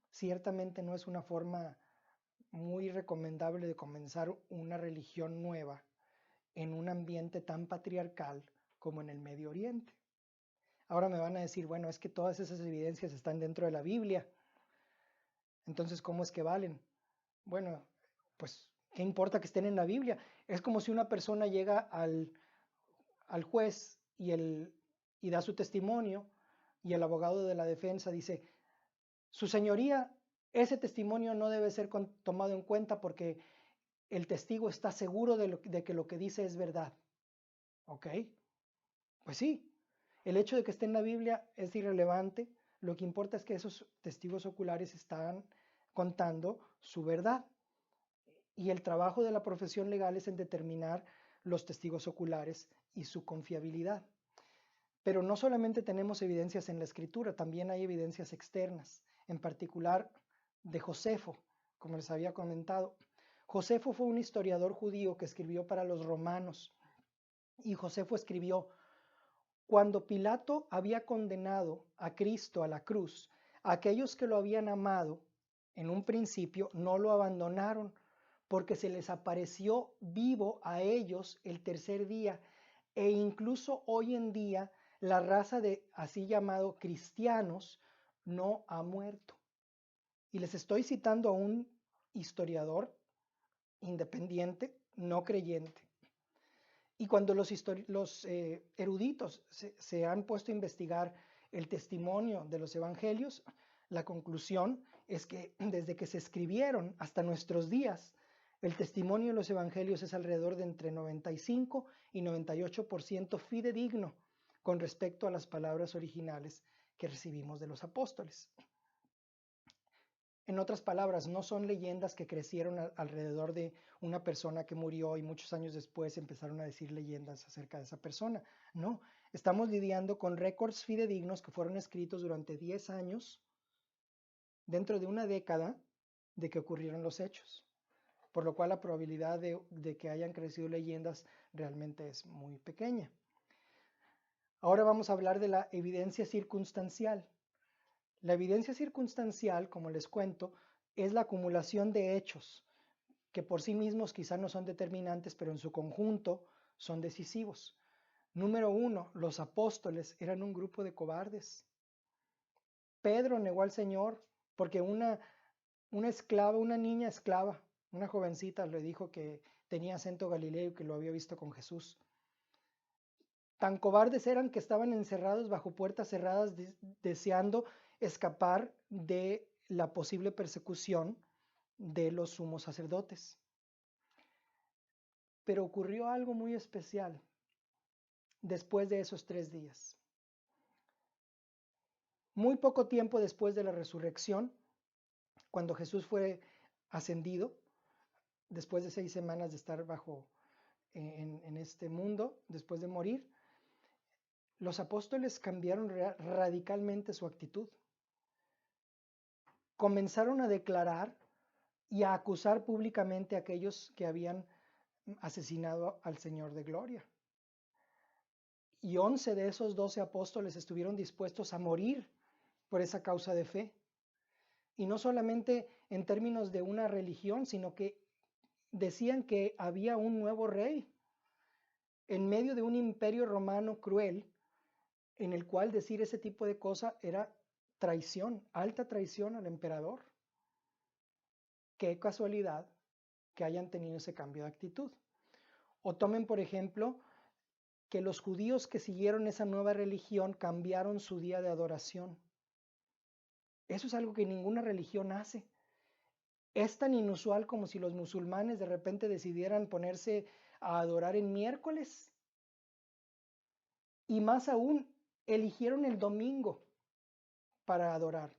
ciertamente no es una forma muy recomendable de comenzar una religión nueva en un ambiente tan patriarcal como en el Medio Oriente. Ahora me van a decir, bueno, es que todas esas evidencias están dentro de la Biblia. Entonces, ¿cómo es que valen? Bueno, pues, ¿qué importa que estén en la Biblia? Es como si una persona llega al juez y da su testimonio y el abogado de la defensa dice, su señoría, ese testimonio no debe ser tomado en cuenta porque el testigo está seguro de que lo que dice es verdad. ¿Ok? Pues sí, el hecho de que esté en la Biblia es irrelevante. Lo que importa es que esos testigos oculares están contando su verdad. Y el trabajo de la profesión legal es en determinar los testigos oculares y su confiabilidad. Pero no solamente tenemos evidencias en la escritura, también hay evidencias externas, en particular de Josefo, como les había comentado. Josefo fue un historiador judío que escribió para los romanos. Y Josefo escribió, cuando Pilato había condenado a Cristo a la cruz, aquellos que lo habían amado en un principio no lo abandonaron, porque se les apareció vivo a ellos el tercer día, e incluso hoy en día la raza de así llamados cristianos no ha muerto. Y les estoy citando a un historiador independiente, no creyente. Y cuando los eruditos se han puesto a investigar el testimonio de los evangelios, la conclusión es que desde que se escribieron hasta nuestros días, el testimonio de los evangelios es alrededor de entre 95 y 98% fidedigno con respecto a las palabras originales que recibimos de los apóstoles. En otras palabras, no son leyendas que crecieron alrededor de una persona que murió y muchos años después empezaron a decir leyendas acerca de esa persona. No, estamos lidiando con récords fidedignos que fueron escritos durante 10 años, dentro de una década de que ocurrieron los hechos, por lo cual la probabilidad de que hayan crecido leyendas realmente es muy pequeña. Ahora vamos a hablar de la evidencia circunstancial. La evidencia circunstancial, como les cuento, es la acumulación de hechos que por sí mismos quizá no son determinantes, pero en su conjunto son decisivos. Número 1, los apóstoles eran un grupo de cobardes. Pedro negó al Señor porque una esclava, una niña esclava, una jovencita le dijo que tenía acento galileo y que lo había visto con Jesús. Tan cobardes eran que estaban encerrados bajo puertas cerradas deseando escapar de la posible persecución de los sumos sacerdotes. Pero ocurrió algo muy especial después de esos 3 días. Muy poco tiempo después de la resurrección, cuando Jesús fue ascendido, después de 6 semanas de estar en este mundo, después de morir, los apóstoles cambiaron radicalmente su actitud. Comenzaron a declarar y a acusar públicamente a aquellos que habían asesinado al Señor de Gloria. Y 11 de esos 12 apóstoles estuvieron dispuestos a morir por esa causa de fe. Y no solamente en términos de una religión, sino que decían que había un nuevo rey en medio de un imperio romano cruel, en el cual decir ese tipo de cosas era traición, alta traición al emperador. Qué casualidad que hayan tenido ese cambio de actitud. O tomen, por ejemplo, que los judíos que siguieron esa nueva religión cambiaron su día de adoración. Eso es algo que ninguna religión hace. Es tan inusual como si los musulmanes de repente decidieran ponerse a adorar en miércoles. Y más aún, eligieron el domingo para adorar.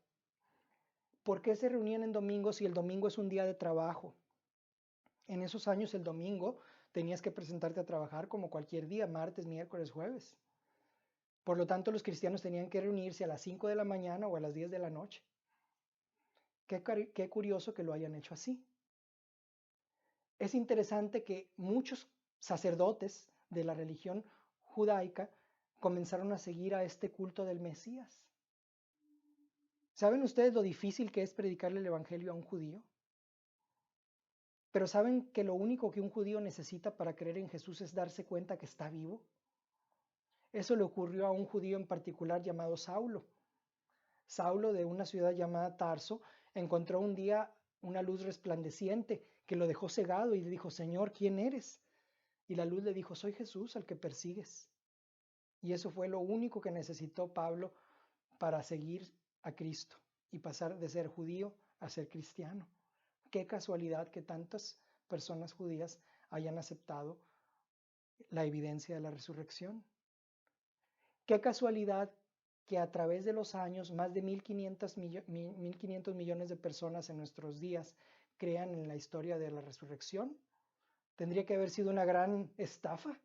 ¿Por qué se reunían en domingo si el domingo es un día de trabajo? En esos años el domingo tenías que presentarte a trabajar como cualquier día, martes, miércoles, jueves. Por lo tanto, los cristianos tenían que reunirse a las 5 de la mañana o a las 10 de la noche. Qué curioso que lo hayan hecho así. Es interesante que muchos sacerdotes de la religión judaica comenzaron a seguir a este culto del Mesías. ¿Saben ustedes lo difícil que es predicarle el evangelio a un judío? Pero ¿saben que lo único que un judío necesita para creer en Jesús es darse cuenta que está vivo? Eso le ocurrió a un judío en particular llamado Saulo. Saulo, de una ciudad llamada Tarso, encontró un día una luz resplandeciente que lo dejó cegado y le dijo: Señor, ¿quién eres? Y la luz le dijo: soy Jesús, al que persigues. Y eso fue lo único que necesitó Pablo para seguir a Cristo y pasar de ser judío a ser cristiano. Qué casualidad que tantas personas judías hayan aceptado la evidencia de la resurrección. Qué casualidad que a través de los años más de 1.500 millones de personas en nuestros días crean en la historia de la resurrección. Tendría que haber sido una gran estafa.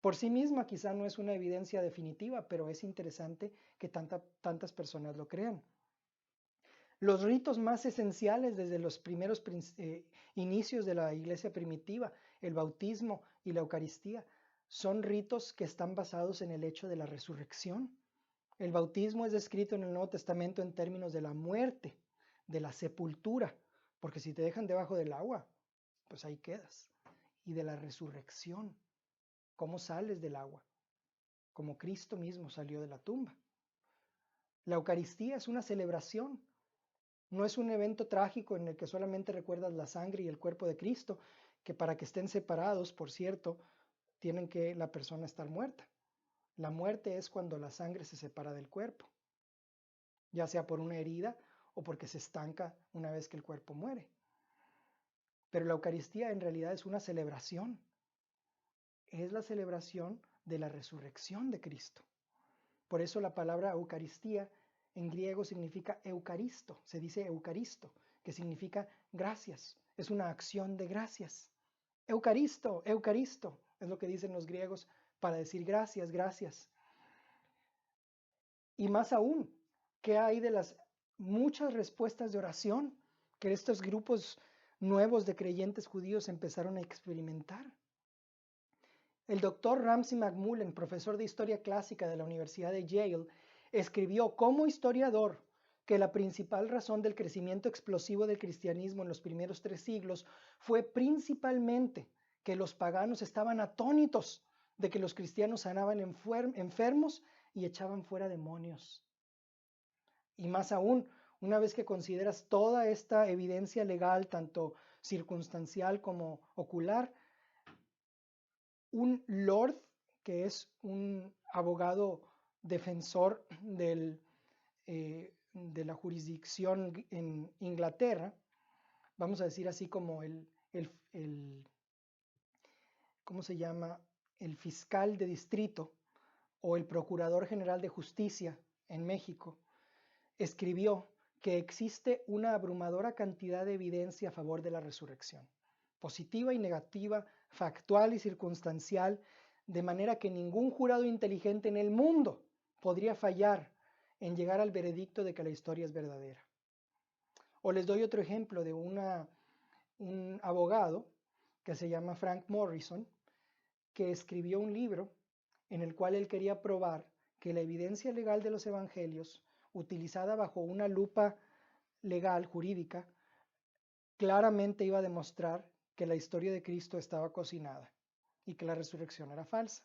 Por sí misma quizá no es una evidencia definitiva, pero es interesante que tantas personas lo crean. Los ritos más esenciales desde los primeros inicios de la iglesia primitiva, el bautismo y la Eucaristía, son ritos que están basados en el hecho de la resurrección. El bautismo es descrito en el Nuevo Testamento en términos de la muerte, de la sepultura, porque si te dejan debajo del agua, pues ahí quedas, y de la resurrección. ¿Cómo sales del agua? como Cristo mismo salió de la tumba. La Eucaristía es una celebración, no es un evento trágico en el que solamente recuerdas la sangre y el cuerpo de Cristo, que para que estén separados, por cierto, tienen que la persona estar muerta. La muerte es cuando la sangre se separa del cuerpo, ya sea por una herida o porque se estanca una vez que el cuerpo muere. Pero la Eucaristía en realidad es una celebración. Es la celebración de la resurrección de Cristo. Por eso la palabra Eucaristía en griego significa eucaristo, se dice eucaristo, que significa gracias, es una acción de gracias. Eucaristo, eucaristo, es lo que dicen los griegos para decir gracias, gracias. Y más aún, ¿qué hay de las muchas respuestas de oración que estos grupos nuevos de creyentes judíos empezaron a experimentar? El doctor Ramsey MacMullen, profesor de Historia Clásica de la Universidad de Yale, escribió como historiador que la principal razón del crecimiento explosivo del cristianismo en los primeros 3 siglos fue principalmente que los paganos estaban atónitos de que los cristianos sanaban enfermos y echaban fuera demonios. Y más aún, una vez que consideras toda esta evidencia legal, tanto circunstancial como ocular, un lord, que es un abogado defensor de la jurisdicción en Inglaterra, vamos a decir así como ¿cómo se llama? El fiscal de distrito o el procurador general de justicia en México, escribió que existe una abrumadora cantidad de evidencia a favor de la resurrección, positiva y negativa, factual y circunstancial, de manera que ningún jurado inteligente en el mundo podría fallar en llegar al veredicto de que la historia es verdadera. O les doy otro ejemplo de un abogado que se llama Frank Morrison, que escribió un libro en el cual él quería probar que la evidencia legal de los evangelios, utilizada bajo una lupa legal, jurídica, claramente iba a demostrar que la historia de Cristo estaba cocinada y que la resurrección era falsa.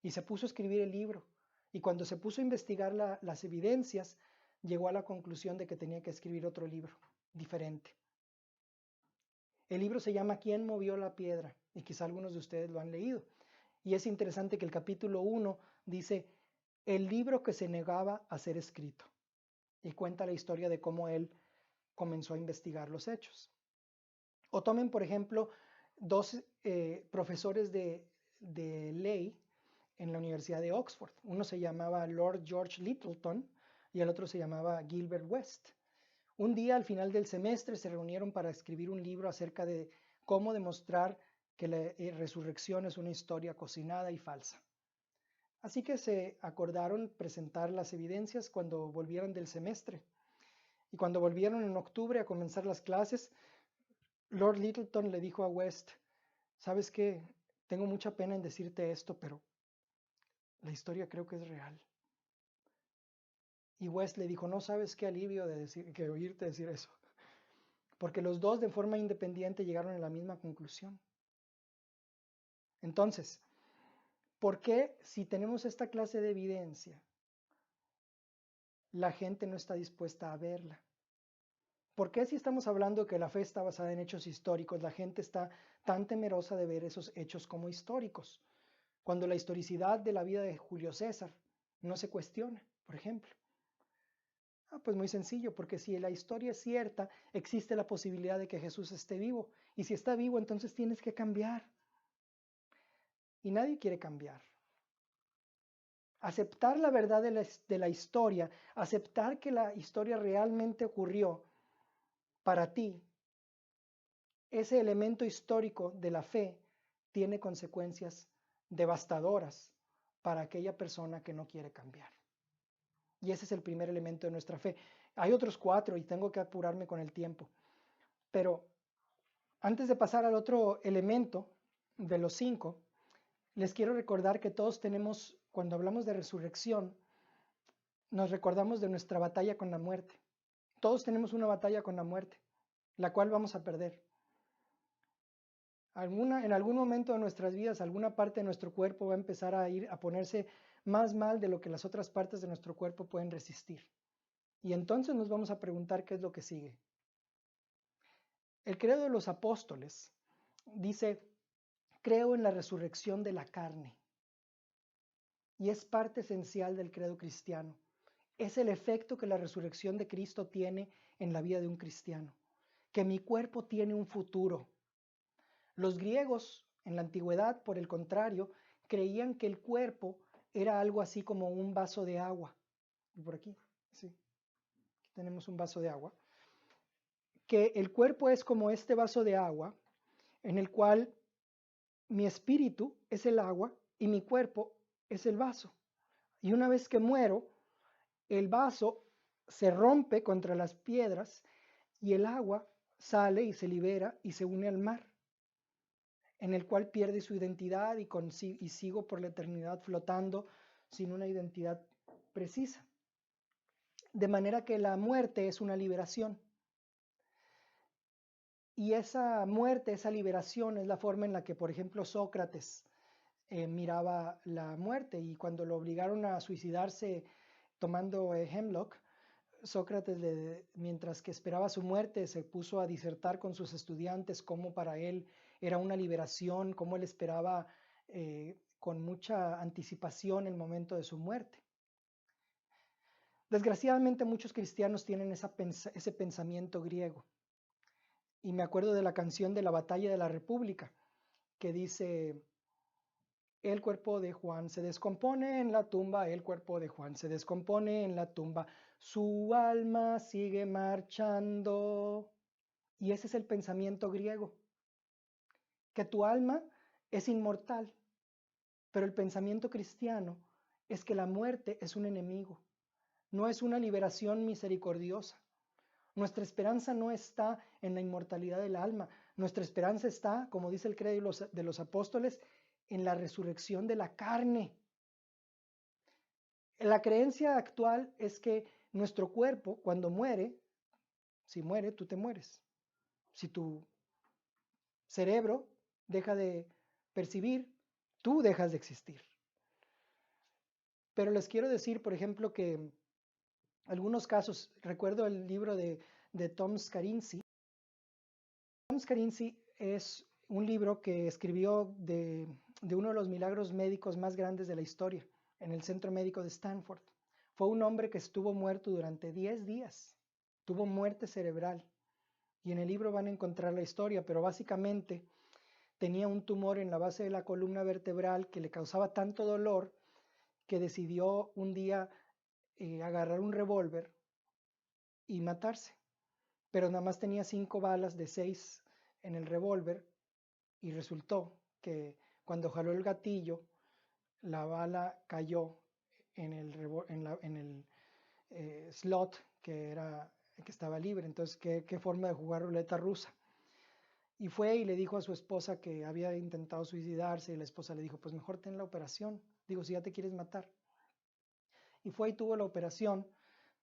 Y se puso a escribir el libro. Y cuando se puso a investigar las evidencias, llegó a la conclusión de que tenía que escribir otro libro, diferente. El libro se llama ¿Quién movió la piedra? Y quizá algunos de ustedes lo han leído. Y es interesante que el capítulo 1 dice, el libro que se negaba a ser escrito. Y cuenta la historia de cómo él comenzó a investigar los hechos. O tomen, por ejemplo, 2 profesores de ley en la Universidad de Oxford. Uno se llamaba Lord George Lyttelton y el otro se llamaba Gilbert West. Un día al final del semestre se reunieron para escribir un libro acerca de cómo demostrar que la resurrección es una historia cocinada y falsa. Así que se acordaron presentar las evidencias cuando volvieron del semestre. Y cuando volvieron en octubre a comenzar las clases, Lord Lyttelton le dijo a West, ¿sabes qué? Tengo mucha pena en decirte esto, pero la historia creo que es real. Y West le dijo, no sabes qué alivio que oírte decir eso. Porque los dos de forma independiente llegaron a la misma conclusión. Entonces, ¿por qué si tenemos esta clase de evidencia, la gente no está dispuesta a verla? ¿Por qué si estamos hablando que la fe está basada en hechos históricos, la gente está tan temerosa de ver esos hechos como históricos? Cuando la historicidad de la vida de Julio César no se cuestiona, por ejemplo. Pues muy sencillo, porque si la historia es cierta, existe la posibilidad de que Jesús esté vivo. Y si está vivo, entonces tienes que cambiar. Y nadie quiere cambiar. Aceptar la verdad de la historia, aceptar que la historia realmente ocurrió para ti, ese elemento histórico de la fe tiene consecuencias devastadoras para aquella persona que no quiere cambiar. Y ese es el primer elemento de nuestra fe. Hay otros 4 y tengo que apurarme con el tiempo. Pero antes de pasar al otro elemento de los 5, les quiero recordar que todos tenemos, cuando hablamos de resurrección, nos recordamos de nuestra batalla con la muerte. Todos tenemos una batalla con la muerte, la cual vamos a perder. En algún momento de nuestras vidas, alguna parte de nuestro cuerpo va a empezar a ponerse más mal de lo que las otras partes de nuestro cuerpo pueden resistir. Y entonces nos vamos a preguntar qué es lo que sigue. El credo de los apóstoles dice, creo en la resurrección de la carne. Y es parte esencial del credo cristiano. Es el efecto que la resurrección de Cristo tiene en la vida de un cristiano. Que mi cuerpo tiene un futuro. Los griegos en la antigüedad, por el contrario, creían que el cuerpo era algo así como un vaso de agua. Y por aquí, sí, aquí tenemos un vaso de agua. Que el cuerpo es como este vaso de agua en el cual mi espíritu es el agua y mi cuerpo es el vaso. Y una vez que muero, el vaso se rompe contra las piedras y el agua sale y se libera y se une al mar, en el cual pierde su identidad y sigo por la eternidad flotando sin una identidad precisa. De manera que la muerte es una liberación. Y esa muerte, esa liberación es la forma en la que, por ejemplo, Sócrates miraba la muerte, y cuando lo obligaron a suicidarse tomando hemlock, Sócrates, mientras que esperaba su muerte, se puso a disertar con sus estudiantes cómo para él era una liberación, cómo él esperaba con mucha anticipación el momento de su muerte. Desgraciadamente muchos cristianos tienen ese pensamiento griego. Y me acuerdo de la canción de la Batalla de la República, que dice, el cuerpo de Juan se descompone en la tumba, el cuerpo de Juan se descompone en la tumba, su alma sigue marchando. Y ese es el pensamiento griego, que tu alma es inmortal, pero el pensamiento cristiano es que la muerte es un enemigo, no es una liberación misericordiosa. Nuestra esperanza no está en la inmortalidad del alma, nuestra esperanza está, como dice el credo de los apóstoles, en la resurrección de la carne. La creencia actual es que nuestro cuerpo, cuando muere, si muere, tú te mueres. Si tu cerebro deja de percibir, tú dejas de existir. Pero les quiero decir, por ejemplo, que algunos casos, recuerdo el libro de Tom Scarinci. Tom Scarinci es un libro que escribió de uno de los milagros médicos más grandes de la historia, en el Centro Médico de Stanford. Fue un hombre que estuvo muerto durante 10 días, tuvo muerte cerebral, y en el libro van a encontrar la historia, pero básicamente tenía un tumor en la base de la columna vertebral que le causaba tanto dolor que decidió un día agarrar un revólver y matarse, pero nada más tenía 5 balas de 6 en el revólver, y resultó que cuando jaló el gatillo, la bala cayó en el slot que estaba libre. Entonces, ¿qué forma de jugar ruleta rusa? Y fue y le dijo a su esposa que había intentado suicidarse, y la esposa le dijo, pues mejor ten la operación, digo, si ya te quieres matar. Y fue y tuvo la operación,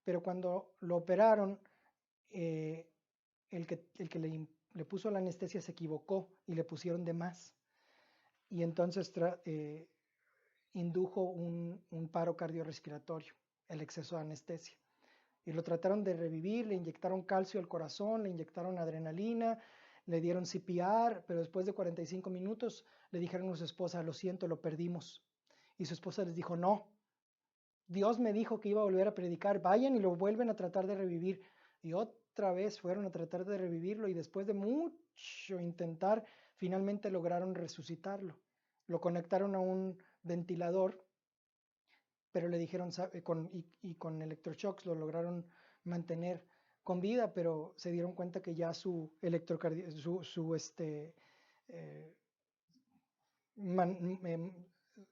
pero cuando lo operaron, el que le puso la anestesia se equivocó y le pusieron de más. Y entonces indujo un paro cardiorrespiratorio, el exceso de anestesia. Y lo trataron de revivir, le inyectaron calcio al corazón, le inyectaron adrenalina, le dieron CPR, pero después de 45 minutos le dijeron a su esposa, lo siento, lo perdimos. Y su esposa les dijo, no, Dios me dijo que iba a volver a predicar, vayan y lo vuelven a tratar de revivir. Y otra vez fueron a tratar de revivirlo, y después de mucho intentar, finalmente lograron resucitarlo. Lo conectaron a un ventilador, pero le dijeron, con electroshocks lo lograron mantener con vida, pero se dieron cuenta que ya su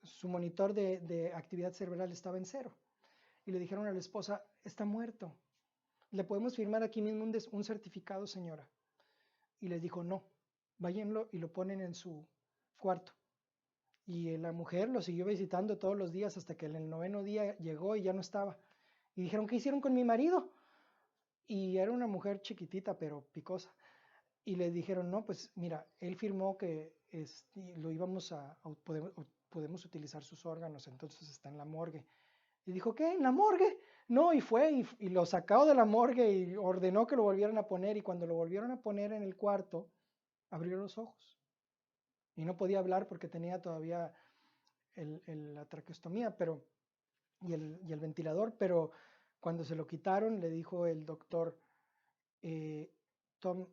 su monitor de actividad cerebral estaba en 0. Y le dijeron a la esposa, está muerto, ¿le podemos firmar aquí mismo un certificado, señora? Y les dijo, no, váyanlo y lo ponen en su cuarto. Y la mujer lo siguió visitando todos los días hasta que en el 9º día llegó y ya no estaba. Y dijeron, ¿qué hicieron con mi marido? Y era una mujer chiquitita pero picosa. y le dijeron, no, pues mira, él firmó que lo íbamos podemos utilizar sus órganos, entonces está en la morgue. Y dijo, ¿qué? ¿En la morgue? No, y fue y lo sacó de la morgue y ordenó que lo volvieran a poner, y cuando lo volvieron a poner en el cuarto, abrió los ojos y no podía hablar porque tenía todavía la traqueostomía y el ventilador, pero cuando se lo quitaron le dijo el doctor, Tom,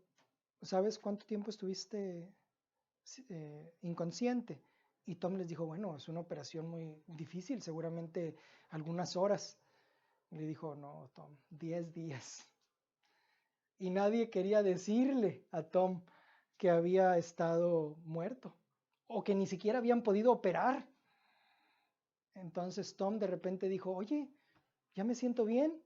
¿sabes cuánto tiempo estuviste inconsciente? Y Tom les dijo, bueno, es una operación muy difícil, seguramente algunas horas. Le dijo, no, Tom, 10 días. Y nadie quería decirle a Tom que había estado muerto o que ni siquiera habían podido operar. Entonces Tom de repente dijo, oye, ya me siento bien.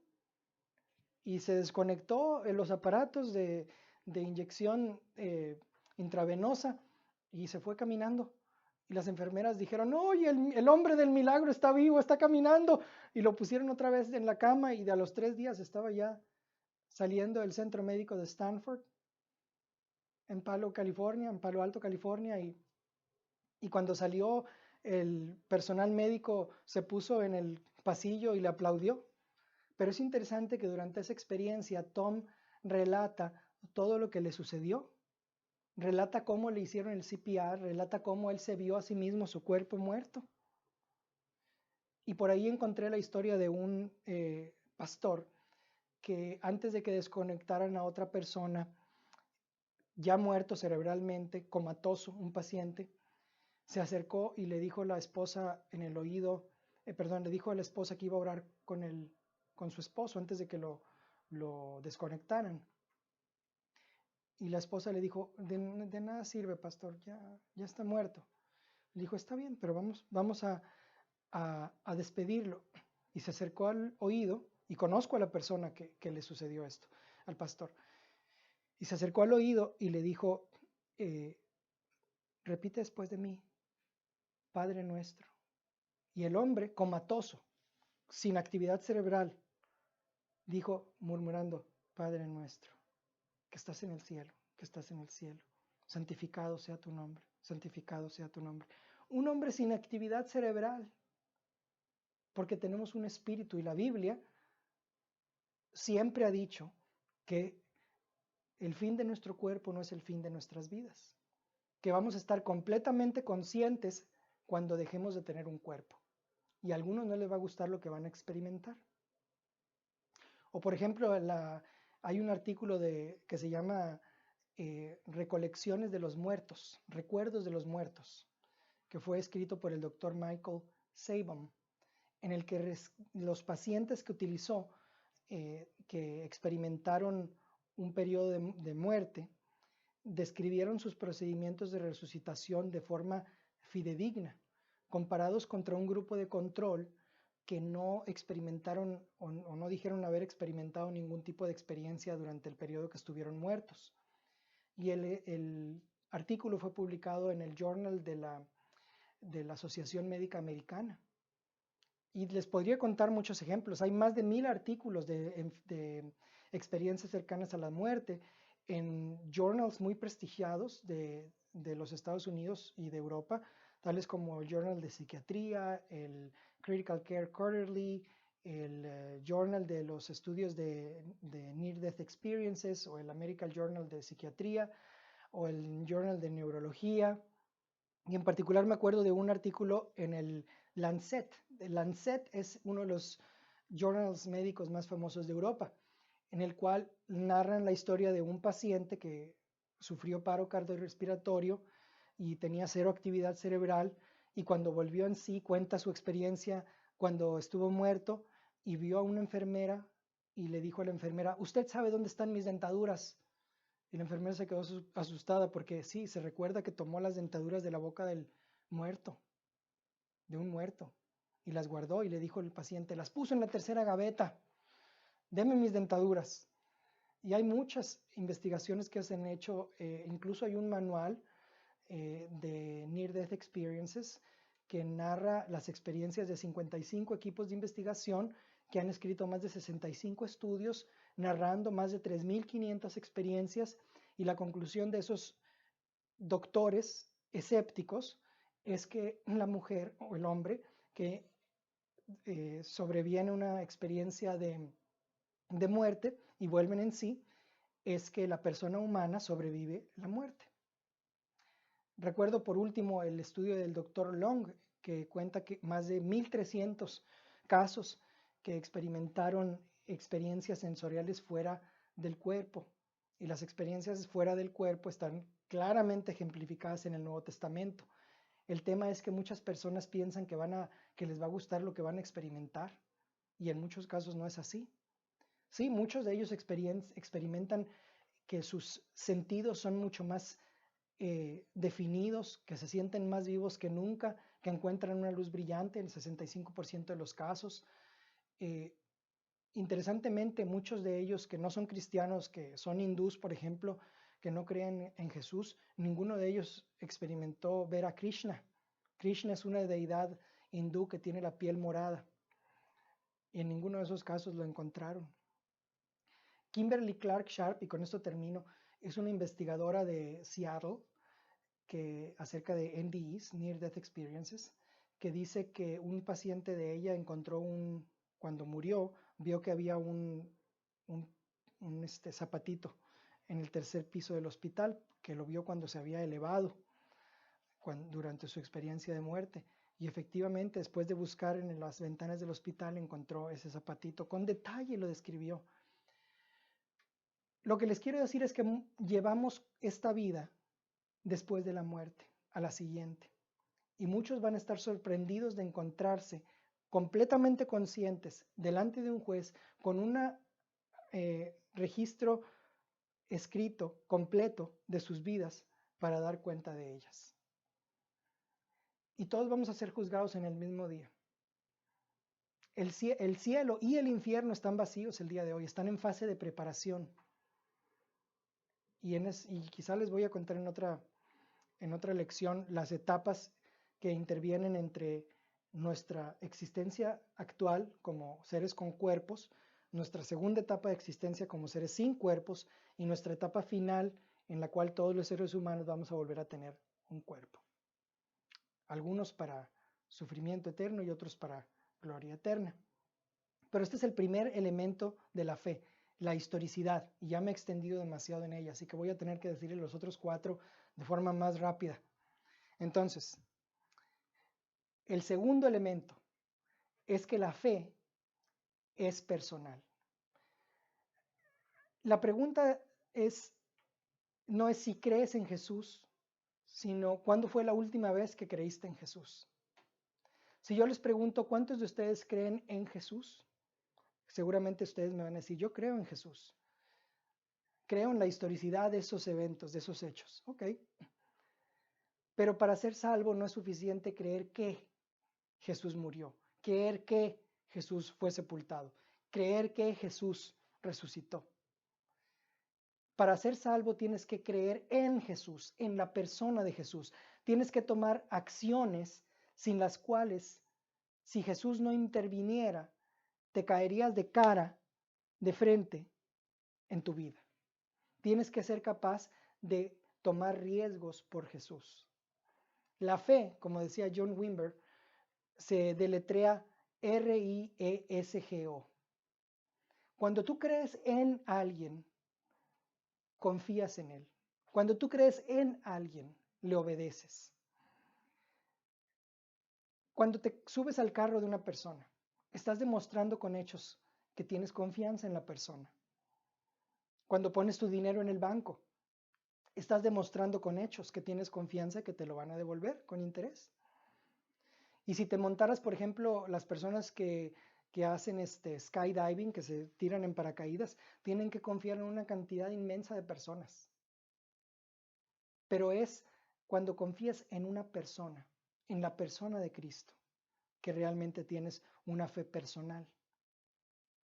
Y se desconectó en los aparatos de inyección intravenosa y se fue caminando. Y las enfermeras dijeron, oye, el hombre del milagro está vivo, está caminando. Y lo pusieron otra vez en la cama y a los 3 días estaba ya saliendo del centro médico de Stanford, en Palo Alto, California. Y cuando salió, el personal médico se puso en el pasillo y le aplaudió. Pero es interesante que durante esa experiencia Tom relata todo lo que le sucedió. Relata cómo le hicieron el CPR, relata cómo él se vio a sí mismo su cuerpo muerto. Y por ahí encontré la historia de un pastor que antes de que desconectaran a otra persona, ya muerto cerebralmente, comatoso, un paciente, se acercó y le dijo a la esposa en el oído, le dijo a la esposa que iba a orar con su esposo antes de que lo desconectaran. Y la esposa le dijo, de nada sirve, pastor, ya está muerto. Le dijo, está bien, pero vamos a despedirlo. Y se acercó al oído, y conozco a la persona que le sucedió esto, al pastor. Y se acercó al oído y le dijo, repite después de mí, Padre nuestro. Y el hombre, comatoso, sin actividad cerebral, dijo murmurando, Padre nuestro, que estás en el cielo, que estás en el cielo, santificado sea tu nombre, santificado sea tu nombre. Un hombre sin actividad cerebral, porque tenemos un espíritu, y la Biblia siempre ha dicho que el fin de nuestro cuerpo no es el fin de nuestras vidas, que vamos a estar completamente conscientes cuando dejemos de tener un cuerpo, y a algunos no les va a gustar lo que van a experimentar. O por ejemplo, hay un artículo que se llama Recolecciones de los muertos, Recuerdos de los muertos, que fue escrito por el doctor Michael Sabom, en el que los pacientes que utilizó, que experimentaron un periodo de muerte, describieron sus procedimientos de resucitación de forma fidedigna, comparados contra un grupo de control que no experimentaron o no dijeron haber experimentado ningún tipo de experiencia durante el periodo que estuvieron muertos. Y el artículo fue publicado en el Journal de la Asociación Médica Americana. Y les podría contar muchos ejemplos. Hay más de 1000 artículos de experiencias cercanas a la muerte en journals muy prestigiados de los Estados Unidos y de Europa, tales como el Journal de Psiquiatría, el Critical Care Quarterly, el Journal de los Estudios de Near Death Experiences, o el American Journal de Psiquiatría, o el Journal de Neurología. Y en particular me acuerdo de un artículo en el Lancet. El Lancet es uno de los journals médicos más famosos de Europa, en el cual narran la historia de un paciente que sufrió paro cardiorrespiratorio y tenía cero actividad cerebral, y cuando volvió en sí cuenta su experiencia cuando estuvo muerto y vio a una enfermera y le dijo a la enfermera, ¿usted sabe dónde están mis dentaduras? Y la enfermera se quedó asustada porque sí, se recuerda que tomó las dentaduras de la boca del muerto, de un muerto, y las guardó, y le dijo al paciente, las puso en la tercera gaveta, deme mis dentaduras. Y hay muchas investigaciones que se han hecho, incluso hay un manual de Near Death Experiences que narra las experiencias de 55 equipos de investigación que han escrito más de 65 estudios narrando más de 3500 experiencias Y la conclusión de esos doctores escépticos es que la mujer o el hombre que sobreviene una experiencia de muerte y vuelven en sí, es que la persona humana sobrevive la muerte. Recuerdo por último el estudio del doctor Long, que cuenta que más de 1.300 casos que experimentaron experiencias sensoriales fuera del cuerpo. Y las experiencias fuera del cuerpo están claramente ejemplificadas en el Nuevo Testamento. El tema es que muchas personas piensan que les va a gustar lo que van a experimentar, y en muchos casos no es así. Sí, muchos de ellos experimentan que sus sentidos son mucho más definidos, que se sienten más vivos que nunca, que encuentran una luz brillante en el 65% de los casos. Interesantemente, muchos de ellos que no son cristianos, que son hindús, por ejemplo, que no creen en Jesús, ninguno de ellos experimentó ver a Krishna. Krishna es una deidad hindú que tiene la piel morada, y en ninguno de esos casos lo encontraron. Kimberly Clark Sharp, y con esto termino, es una investigadora de Seattle acerca de NDEs, Near Death Experiences, que dice que un paciente de ella encontró cuando murió, vio que había un zapatito en el tercer piso del hospital, que lo vio cuando se había elevado durante su experiencia de muerte. Y efectivamente, después de buscar en las ventanas del hospital, encontró ese zapatito. Con detalle lo describió. Lo que les quiero decir es que llevamos esta vida después de la muerte, a la siguiente. Y muchos van a estar sorprendidos de encontrarse completamente conscientes delante de un juez con un registro escrito completo de sus vidas para dar cuenta de ellas. Y todos vamos a ser juzgados en el mismo día. El cielo y el infierno están vacíos el día de hoy, están en fase de preparación. Y quizá les voy a contar en otra lección las etapas que intervienen entre nuestra existencia actual como seres con cuerpos, nuestra segunda etapa de existencia como seres sin cuerpos y nuestra etapa final en la cual todos los seres humanos vamos a volver a tener un cuerpo. Algunos para sufrimiento eterno y otros para gloria eterna. Pero este es el primer elemento de la fe, la historicidad, y ya me he extendido demasiado en ella, así que voy a tener que decirle los otros 4 de forma más rápida. Entonces, el segundo elemento es que la fe es personal. La pregunta no es si crees en Jesús, sino cuándo fue la última vez que creíste en Jesús. Si yo les pregunto cuántos de ustedes creen en Jesús, seguramente ustedes me van a decir, yo creo en Jesús. Creo en la historicidad de esos eventos, de esos hechos. Ok. Pero para ser salvo no es suficiente creer que Jesús murió, creer que Jesús fue sepultado, creer que Jesús resucitó. Para ser salvo tienes que creer en Jesús, en la persona de Jesús. Tienes que tomar acciones sin las cuales, si Jesús no interviniera, te caerías de cara, de frente en tu vida. Tienes que ser capaz de tomar riesgos por Jesús. La fe, como decía John Wimber, se deletrea R-I-E-S-G-O. Cuando tú crees en alguien, confías en él. Cuando tú crees en alguien, le obedeces. Cuando te subes al carro de una persona, estás demostrando con hechos que tienes confianza en la persona. Cuando pones tu dinero en el banco, estás demostrando con hechos que tienes confianza que te lo van a devolver con interés. Y si te montaras, por ejemplo, las personas que hacen skydiving, que se tiran en paracaídas, tienen que confiar en una cantidad inmensa de personas. Pero es cuando confías en una persona, en la persona de Cristo, que realmente tienes una fe personal.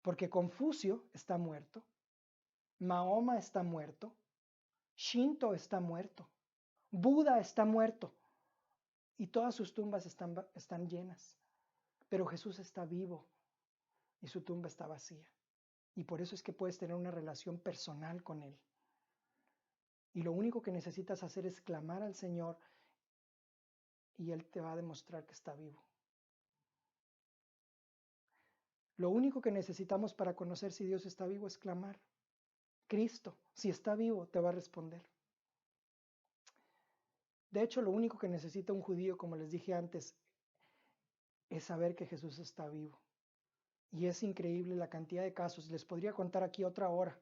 Porque Confucio está muerto, Mahoma está muerto, Shinto está muerto, Buda está muerto y todas sus tumbas están llenas. Pero Jesús está vivo y su tumba está vacía. Y por eso es que puedes tener una relación personal con Él. Y lo único que necesitas hacer es clamar al Señor y Él te va a demostrar que está vivo. Lo único que necesitamos para conocer si Dios está vivo es clamar. Cristo, si está vivo, te va a responder. De hecho, lo único que necesita un judío, como les dije antes, es saber que Jesús está vivo. Y es increíble la cantidad de casos. Les podría contar aquí otra hora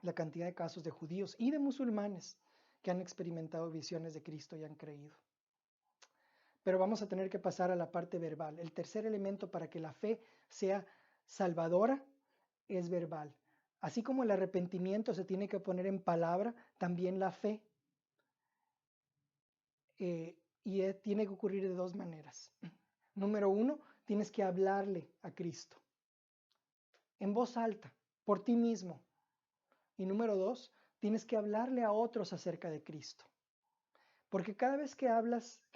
la cantidad de casos de judíos y de musulmanes que han experimentado visiones de Cristo y han creído. Pero vamos a tener que pasar a la parte verbal. El tercer elemento para que la fe sea salvadora es verbal. Así como el arrepentimiento se tiene que poner en palabra, también la fe. Tiene que ocurrir de dos maneras. Número uno, tienes que hablarle a Cristo en voz alta, por ti mismo. Y número dos, tienes que hablarle a otros acerca de Cristo. Porque cada vez que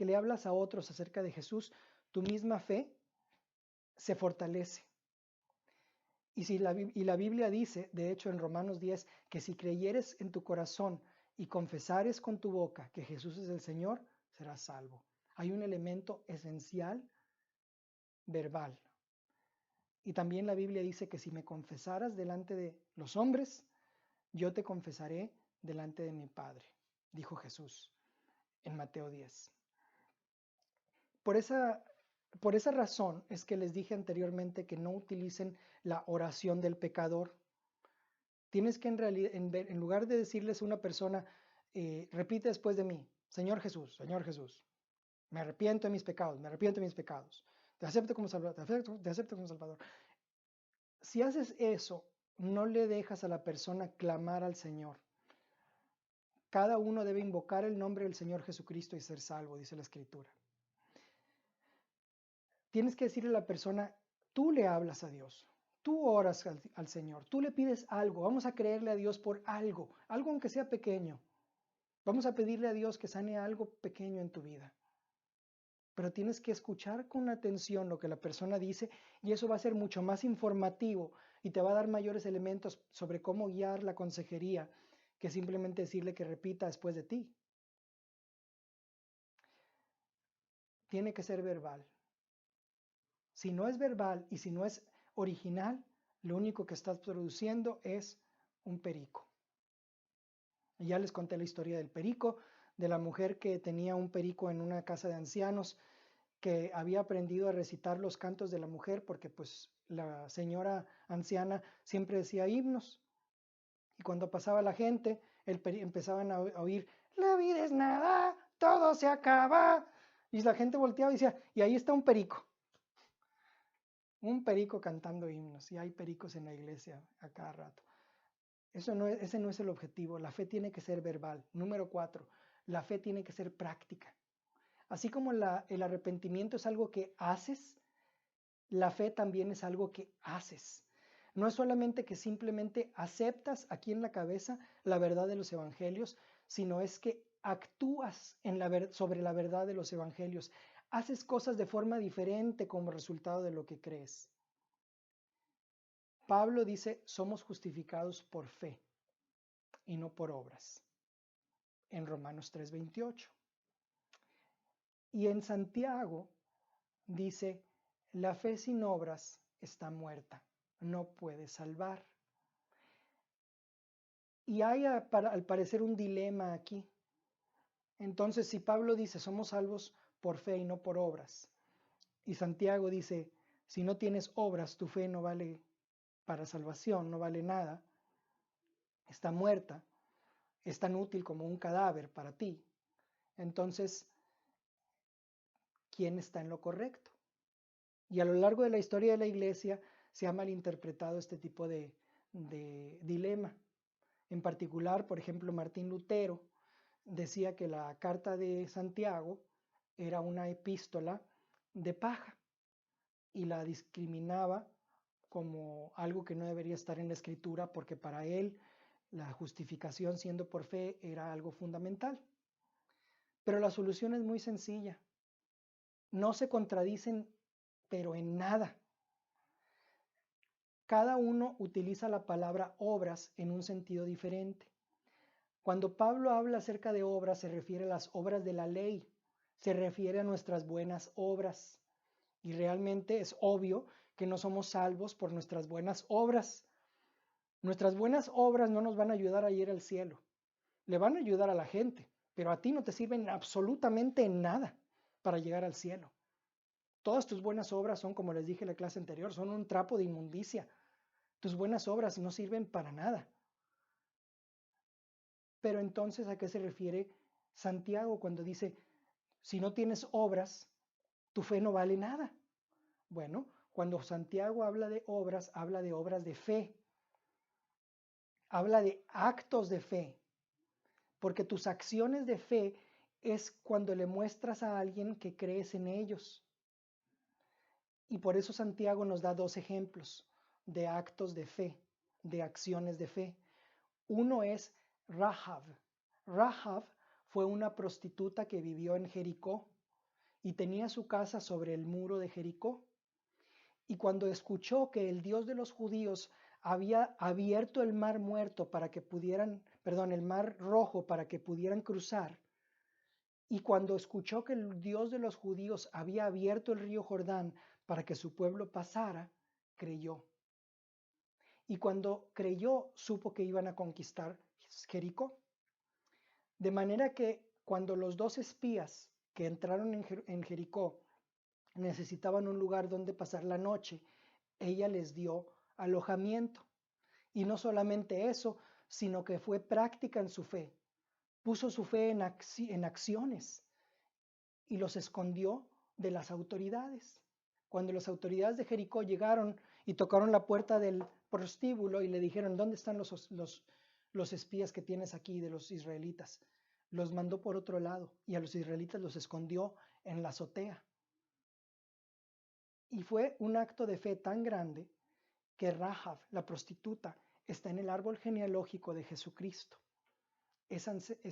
le hablas a otros acerca de Jesús, tu misma fe se fortalece. Y la Biblia dice, de hecho en Romanos 10, que si creyeres en tu corazón y confesares con tu boca que Jesús es el Señor, serás salvo. Hay un elemento esencial verbal. Y también la Biblia dice que si me confesaras delante de los hombres, yo te confesaré delante de mi Padre, dijo Jesús en Mateo 10. Por esa razón es que les dije anteriormente que no utilicen la oración del pecador. Tienes que en lugar de decirles a una persona, repite después de mí, Señor Jesús, me arrepiento de mis pecados, te acepto como Salvador, te acepto como Salvador. Si haces eso, no le dejas a la persona clamar al Señor. Cada uno debe invocar el nombre del Señor Jesucristo y ser salvo, dice la Escritura. Tienes que decirle a la persona, tú le hablas a Dios, tú oras al Señor, tú le pides algo, vamos a creerle a Dios por algo aunque sea pequeño. Vamos a pedirle a Dios que sane algo pequeño en tu vida. Pero tienes que escuchar con atención lo que la persona dice y eso va a ser mucho más informativo y te va a dar mayores elementos sobre cómo guiar la consejería que simplemente decirle que repita después de ti. Tiene que ser verbal. Si no es verbal y si no es original, lo único que estás produciendo es un perico. Y ya les conté la historia del perico, de la mujer que tenía un perico en una casa de ancianos, que había aprendido a recitar los cantos de la mujer porque pues la señora anciana siempre decía himnos. Y cuando pasaba la gente, empezaban a oír, la vida es nada, todo se acaba. Y la gente volteaba y decía, y ahí está un perico cantando himnos. Y hay pericos en la iglesia a cada rato. Ese no es el objetivo. La fe tiene que ser verbal. Número 4, la fe tiene que ser práctica. Así como el arrepentimiento es algo que haces, la fe también es algo que haces. No es solamente que simplemente aceptas aquí en la cabeza la verdad de los evangelios, sino es que actúas sobre la verdad de los evangelios. Haces cosas de forma diferente como resultado de lo que crees. Pablo dice, somos justificados por fe y no por obras, en Romanos 3:28. Y en Santiago dice, la fe sin obras está muerta, no puede salvar. Y hay al parecer un dilema aquí. Entonces, si Pablo dice, somos salvos por fe y no por obras, y Santiago dice, si no tienes obras, tu fe no vale para salvación, no vale nada, está muerta, es tan útil como un cadáver para ti. Entonces, ¿quién está en lo correcto? Y a lo largo de la historia de la iglesia se ha malinterpretado este tipo de dilema. En particular, por ejemplo, Martín Lutero decía que la carta de Santiago era una epístola de paja y la discriminaba como algo que no debería estar en la escritura porque para él la justificación siendo por fe era algo fundamental. Pero la solución es muy sencilla. No se contradicen, pero en nada. Cada uno utiliza la palabra obras en un sentido diferente. Cuando Pablo habla acerca de obras, se refiere a las obras de la ley, se refiere a nuestras buenas obras. Y realmente es obvio que no somos salvos por nuestras buenas obras. Nuestras buenas obras no nos van a ayudar a ir al cielo. Le van a ayudar a la gente, pero a ti no te sirven absolutamente en nada para llegar al cielo. Todas tus buenas obras son, como les dije en la clase anterior, son un trapo de inmundicia. Tus buenas obras no sirven para nada. Pero entonces, ¿a qué se refiere Santiago cuando dice, si no tienes obras, tu fe no vale nada? Bueno, cuando Santiago habla de obras de fe. Habla de actos de fe, porque tus acciones de fe es cuando le muestras a alguien que crees en ellos. Y por eso Santiago nos da dos ejemplos de actos de fe, de acciones de fe. Uno es Rahab. Rahab fue una prostituta que vivió en Jericó y tenía su casa sobre el muro de Jericó. Y cuando escuchó que el Dios de los judíos había abierto el mar muerto para que pudieran, perdón, el mar rojo para que pudieran cruzar, y cuando escuchó que el Dios de los judíos había abierto el río Jordán para que su pueblo pasara, creyó. Y cuando creyó, supo que iban a conquistar Jericó. De manera que cuando los dos espías que entraron en Jericó necesitaban un lugar donde pasar la noche, ella les dio alojamiento. Y no solamente eso, sino que fue práctica en su fe. Puso su fe en acciones y los escondió de las autoridades. Cuando las autoridades de Jericó llegaron y tocaron la puerta del prostíbulo y le dijeron, ¿dónde están los espías que tienes aquí de los israelitas? Los mandó por otro lado y a los israelitas los escondió en la azotea. Y fue un acto de fe tan grande que Rahab, la prostituta, está en el árbol genealógico de Jesucristo. Es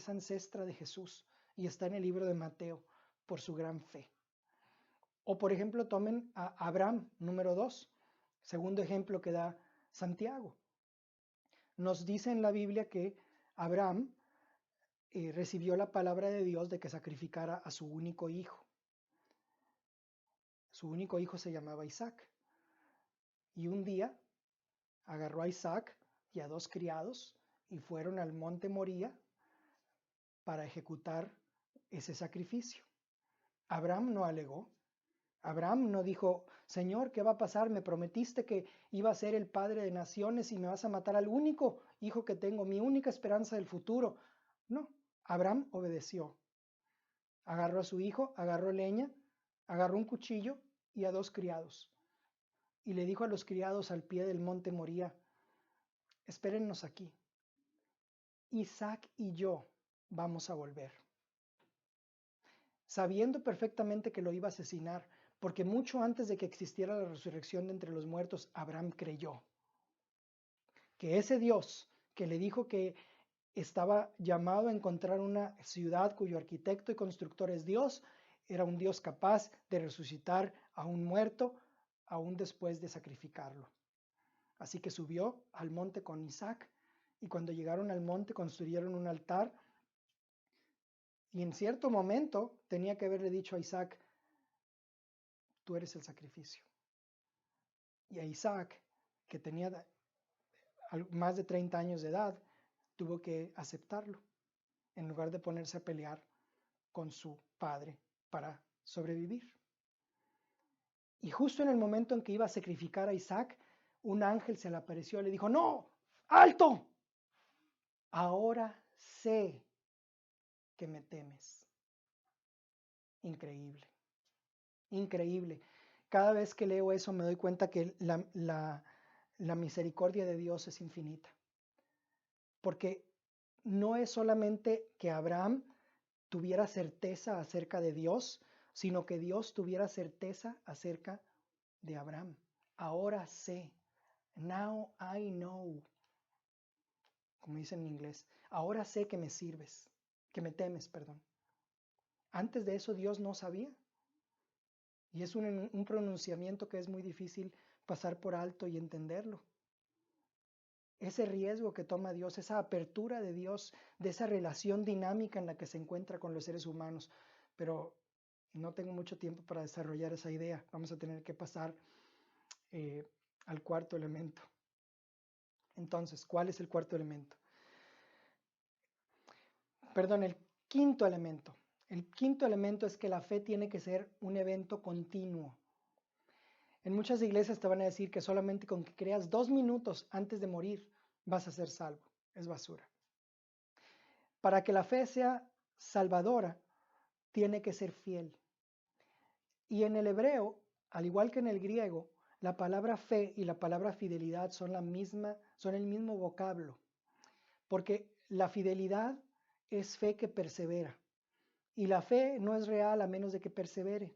ancestra de Jesús y está en el libro de Mateo por su gran fe. O por ejemplo, tomen a Abraham, número 2, segundo ejemplo que da Santiago. Nos dice en la Biblia que Abraham recibió la palabra de Dios de que sacrificara a su único hijo. Su único hijo se llamaba Isaac. Y un día agarró a Isaac y a dos criados y fueron al monte Moría para ejecutar ese sacrificio. Abraham no alegó. Abraham no dijo, Señor, ¿qué va a pasar? Me prometiste que iba a ser el padre de naciones y me vas a matar al único hijo que tengo, mi única esperanza del futuro. No, Abraham obedeció. Agarró a su hijo, agarró leña, agarró un cuchillo y a dos criados. Y le dijo a los criados al pie del monte Moría, espérennos aquí. Isaac y yo vamos a volver. Sabiendo perfectamente que lo iba a asesinar, porque mucho antes de que existiera la resurrección de entre los muertos, Abraham creyó que ese Dios que le dijo que estaba llamado a encontrar una ciudad cuyo arquitecto y constructor es Dios, era un Dios capaz de resucitar a un muerto aún después de sacrificarlo. Así que subió al monte con Isaac y cuando llegaron al monte construyeron un altar y en cierto momento tenía que haberle dicho a Isaac, tú eres el sacrificio. Y a Isaac, que tenía más de 30 años de edad, tuvo que aceptarlo en lugar de ponerse a pelear con su padre para sobrevivir. Y justo en el momento en que iba a sacrificar a Isaac, un ángel se le apareció y le dijo, no, alto, ahora sé que me temes. Increíble, increíble. Cada vez que leo eso me doy cuenta que la misericordia de Dios es infinita. Porque no es solamente que Abraham tuviera certeza acerca de Dios, sino que Dios tuviera certeza acerca de Abraham. Ahora sé, now I know, como dicen en inglés, ahora sé que me sirves, que me temes, perdón. Antes de eso Dios no sabía. Y es un pronunciamiento que es muy difícil pasar por alto y entenderlo. ese riesgo que toma Dios, esa apertura de Dios, de esa relación dinámica en la que se encuentra con los seres humanos. Pero no tengo mucho tiempo para desarrollar esa idea. Vamos a tener que pasar al cuarto elemento. Entonces, ¿cuál es el cuarto elemento? Perdón, el quinto elemento. El quinto elemento es que la fe tiene que ser un evento continuo. En muchas iglesias te van a decir que solamente con que creas 2 minutos antes de morir vas a ser salvo. Es basura. Para que la fe sea salvadora, tiene que ser fiel. Y en el hebreo, al igual que en el griego, la palabra fe y la palabra fidelidad son el mismo vocablo. Porque la fidelidad es fe que persevera. Y la fe no es real a menos de que persevere.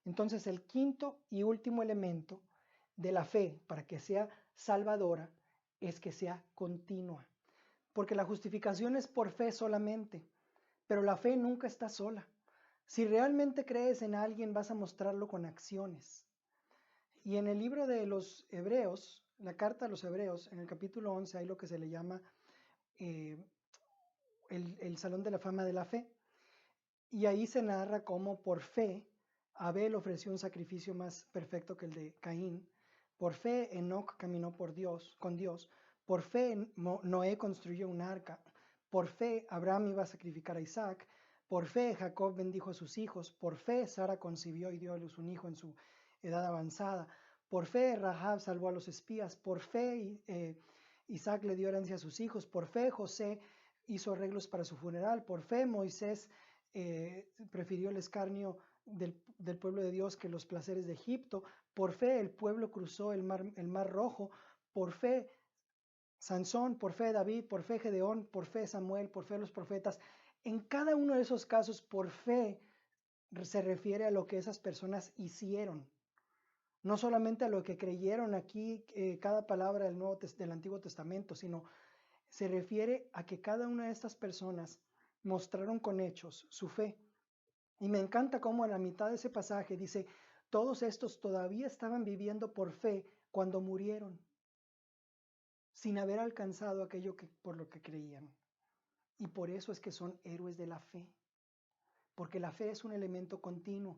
Entonces, el quinto y último elemento de la fe para que sea salvadora es que sea continua. Porque la justificación es por fe solamente, pero la fe nunca está sola. Si realmente crees en alguien, vas a mostrarlo con acciones. Y en el libro de los Hebreos, la carta a los Hebreos, en el capítulo 11, hay lo que se le llama el Salón de la Fama de la Fe. Y ahí se narra cómo por fe Abel ofreció un sacrificio más perfecto que el de Caín. Por fe Enoc caminó con Dios. Por fe Noé construyó un arca. Por fe Abraham iba a sacrificar a Isaac. Por fe Jacob bendijo a sus hijos. Por fe Sara concibió y dio a luz un hijo en su edad avanzada. Por fe Rahab salvó a los espías. Por fe Isaac le dio herencia a sus hijos. Por fe José hizo arreglos para su funeral. Por fe Moisés prefirió el escarnio del pueblo de Dios que los placeres de Egipto. Por fe el pueblo cruzó el mar Rojo. Por fe Sansón, por fe David, por fe Gedeón, por fe Samuel, por fe los profetas. En cada uno de esos casos, por fe se refiere a lo que esas personas hicieron. No solamente a lo que creyeron aquí, cada palabra del Antiguo Testamento, sino se refiere a que cada una de estas personas mostraron con hechos su fe. Y me encanta cómo en la mitad de ese pasaje dice, todos estos todavía estaban viviendo por fe cuando murieron, sin haber alcanzado aquello por lo que creían. Y por eso es que son héroes de la fe, porque la fe es un elemento continuo.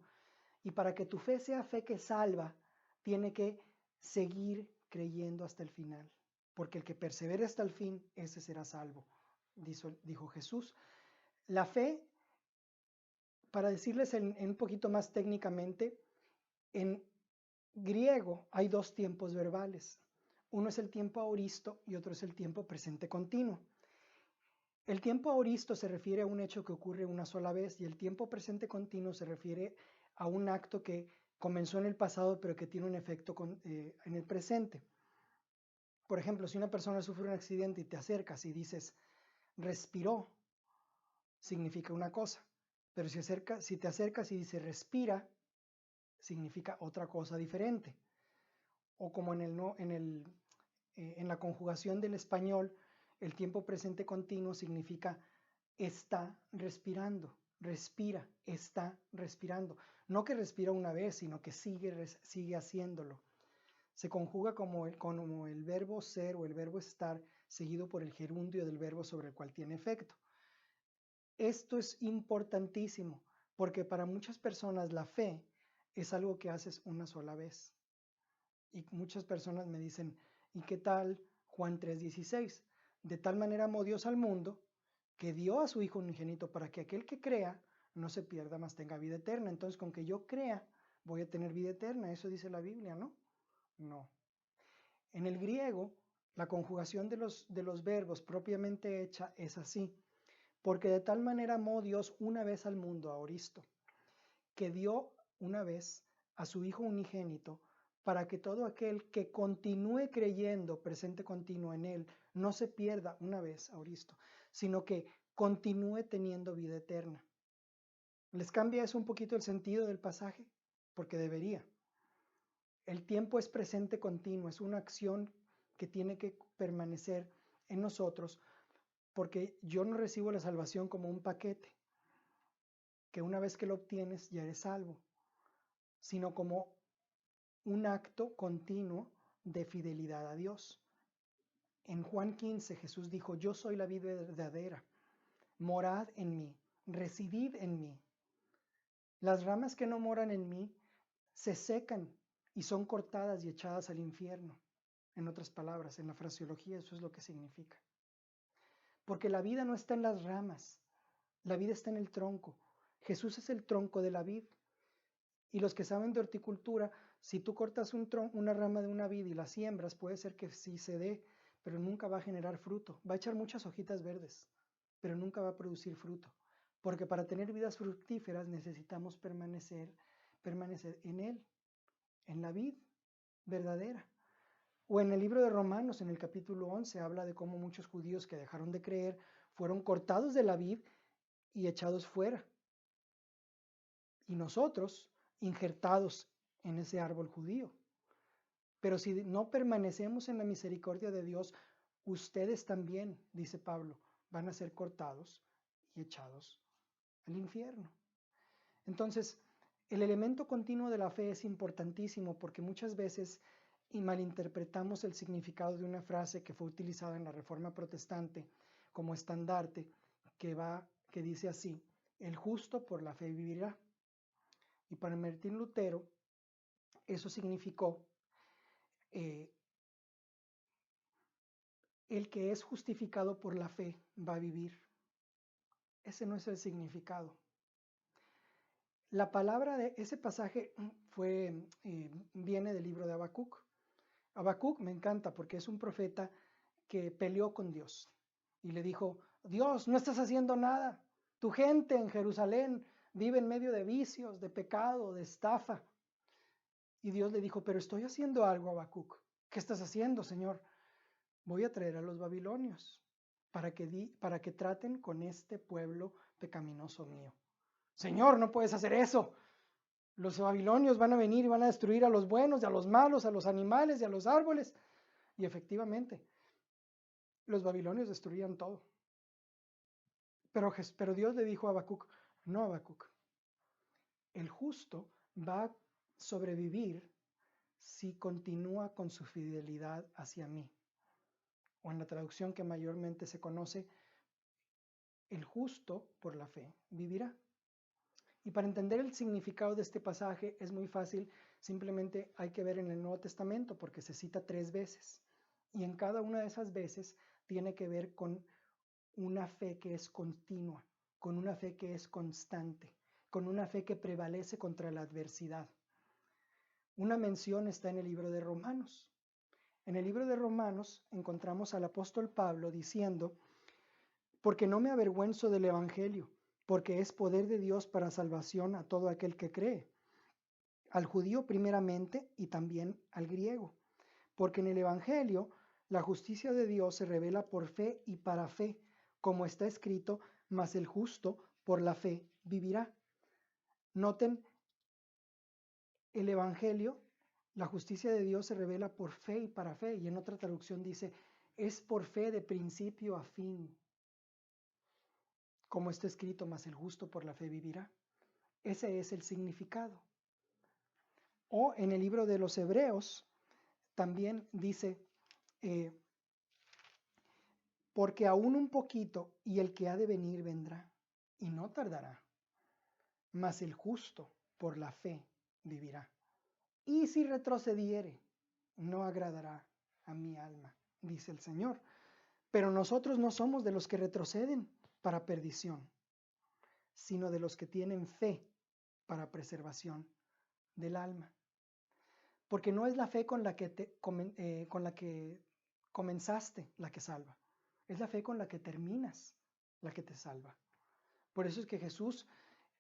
Y para que tu fe sea fe que salva, tiene que seguir creyendo hasta el final, porque el que persevere hasta el fin, ese será salvo, dijo Jesús. La fe, para decirles en un poquito más técnicamente, en griego hay 2 tiempos verbales. Uno es el tiempo aoristo y otro es el tiempo presente continuo. El tiempo aoristo se refiere a un hecho que ocurre una sola vez y el tiempo presente continuo se refiere a un acto que comenzó en el pasado pero que tiene un efecto en el presente. Por ejemplo, si una persona sufre un accidente y te acercas y dices, respiró, significa una cosa. Pero si te acercas y dices, respira, significa otra cosa diferente. O como en la conjugación del español, el tiempo presente continuo significa está respirando, respira, está respirando. No que respira una vez, sino que sigue haciéndolo. Se conjuga como el verbo ser o el verbo estar, seguido por el gerundio del verbo sobre el cual tiene efecto. Esto es importantísimo, porque para muchas personas la fe es algo que haces una sola vez. Y muchas personas me dicen, ¿y qué tal Juan 3:16? De tal manera amó Dios al mundo que dio a su Hijo unigénito para que aquel que crea no se pierda, mas tenga vida eterna. Entonces, con que yo crea, voy a tener vida eterna. Eso dice la Biblia, ¿no? No. En el griego, la conjugación de los verbos propiamente hecha es así. Porque de tal manera amó Dios una vez al mundo, aoristo, que dio una vez a su Hijo unigénito, para que todo aquel que continúe creyendo, presente continuo en Él, no se pierda una vez, aoristo, sino que continúe teniendo vida eterna. ¿Les cambia eso un poquito el sentido del pasaje? Porque debería. El tiempo es presente continuo, es una acción que tiene que permanecer en nosotros, porque yo no recibo la salvación como un paquete, que una vez que lo obtienes ya eres salvo, sino como un acto continuo de fidelidad a Dios. En Juan 15 Jesús dijo, yo soy la vid verdadera, morad en mí, residid en mí. Las ramas que no moran en mí se secan y son cortadas y echadas al infierno. En otras palabras, en la fraseología eso es lo que significa. Porque la vida no está en las ramas, la vida está en el tronco. Jesús es el tronco de la vid. Y los que saben de horticultura, si tú cortas una rama de una vid y la siembras, puede ser que sí se dé, pero nunca va a generar fruto. Va a echar muchas hojitas verdes, pero nunca va a producir fruto. Porque para tener vidas fructíferas necesitamos permanecer en Él, en la vid verdadera. O en el libro de Romanos, en el capítulo 11, habla de cómo muchos judíos que dejaron de creer fueron cortados de la vid y echados fuera. Y nosotros injertados en ese árbol judío. Pero si no permanecemos en la misericordia de Dios, ustedes también, dice Pablo, van a ser cortados y echados al infierno. Entonces, el elemento continuo de la fe es importantísimo porque muchas veces malinterpretamos el significado de una frase que fue utilizada en la Reforma Protestante como estandarte, que dice así: el justo por la fe vivirá. Y para Martín Lutero, eso significó el que es justificado por la fe va a vivir. Ese no es el significado. La palabra de ese pasaje viene del libro de Habacuc. Habacuc me encanta porque es un profeta que peleó con Dios y le dijo: Dios, no estás haciendo nada. Tu gente en Jerusalén vive en medio de vicios, de pecado, de estafa. Y Dios le dijo: pero estoy haciendo algo, Habacuc. ¿Qué estás haciendo, Señor? Voy a traer a los babilonios para que traten con este pueblo pecaminoso mío. Señor, no puedes hacer eso. Los babilonios van a venir y van a destruir a los buenos y a los malos, a los animales y a los árboles. Y efectivamente, los babilonios destruían todo. Pero Dios le dijo a Habacuc: no, Habacuc, el justo va a sobrevivir si continúa con su fidelidad hacia mí. O en la traducción que mayormente se conoce, el justo por la fe vivirá. Y para entender el significado de este pasaje es muy fácil, simplemente hay que ver en el Nuevo Testamento porque se cita 3 veces. Y en cada una de esas veces tiene que ver con una fe que es continua, con una fe que es constante, con una fe que prevalece contra la adversidad. Una mención está en el libro de Romanos. En el libro de Romanos encontramos al apóstol Pablo diciendo: porque no me avergüenzo del Evangelio, porque es poder de Dios para salvación a todo aquel que cree, al judío primeramente y también al griego. Porque en el Evangelio la justicia de Dios se revela por fe y para fe, como está escrito: mas el justo por la fe vivirá. Noten, el Evangelio, la justicia de Dios se revela por fe y para fe, y en otra traducción dice: es por fe de principio a fin. Como está escrito: mas el justo por la fe vivirá. Ese es el significado. O en el libro de los Hebreos también dice: porque aún un poquito y el que ha de venir vendrá, y no tardará. Mas el justo por la fe vivirá. Y si retrocediere, no agradará a mi alma, dice el Señor. Pero nosotros no somos de los que retroceden para perdición, sino de los que tienen fe para preservación del alma. Porque no es la fe con la que comenzaste la que salva, es la fe con la que terminas la que te salva. Por eso es que Jesús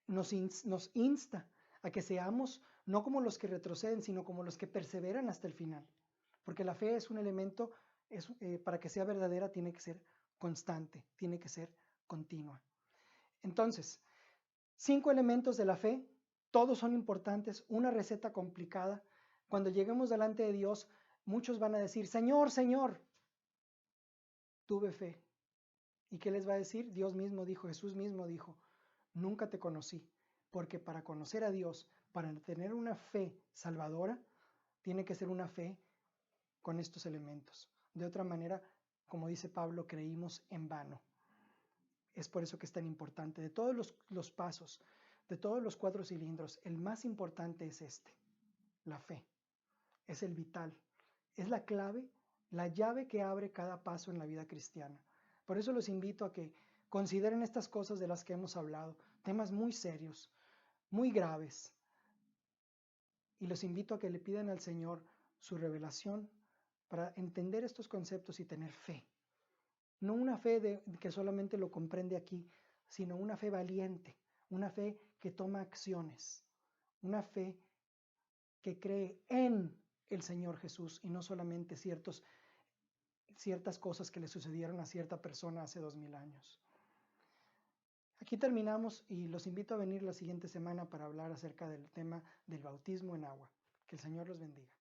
nos insta a que seamos no como los que retroceden, sino como los que perseveran hasta el final. Porque la fe es un elemento, para que sea verdadera tiene que ser constante, tiene que ser continua. Entonces, 5 elementos de la fe, todos son importantes, una receta complicada. Cuando lleguemos delante de Dios, muchos van a decir: Señor, Señor, tuve fe. ¿Y qué les va a decir? Dios mismo dijo, Jesús mismo dijo: nunca te conocí. Porque para conocer a Dios, para tener una fe salvadora, tiene que ser una fe con estos elementos. De otra manera, como dice Pablo, creímos en vano. Es por eso que es tan importante. De todos los pasos, de todos los 4 cilindros, el más importante es este, la fe. Es el vital, es la clave, la llave que abre cada paso en la vida cristiana. Por eso los invito a que consideren estas cosas de las que hemos hablado, temas muy serios, muy graves. Y los invito a que le pidan al Señor su revelación para entender estos conceptos y tener fe. No una fe que solamente lo comprende aquí, sino una fe valiente, una fe que toma acciones, una fe que cree en el Señor Jesús y no solamente ciertas cosas que le sucedieron a cierta persona hace 2000 años. Aquí terminamos y los invito a venir la siguiente semana para hablar acerca del tema del bautismo en agua. Que el Señor los bendiga.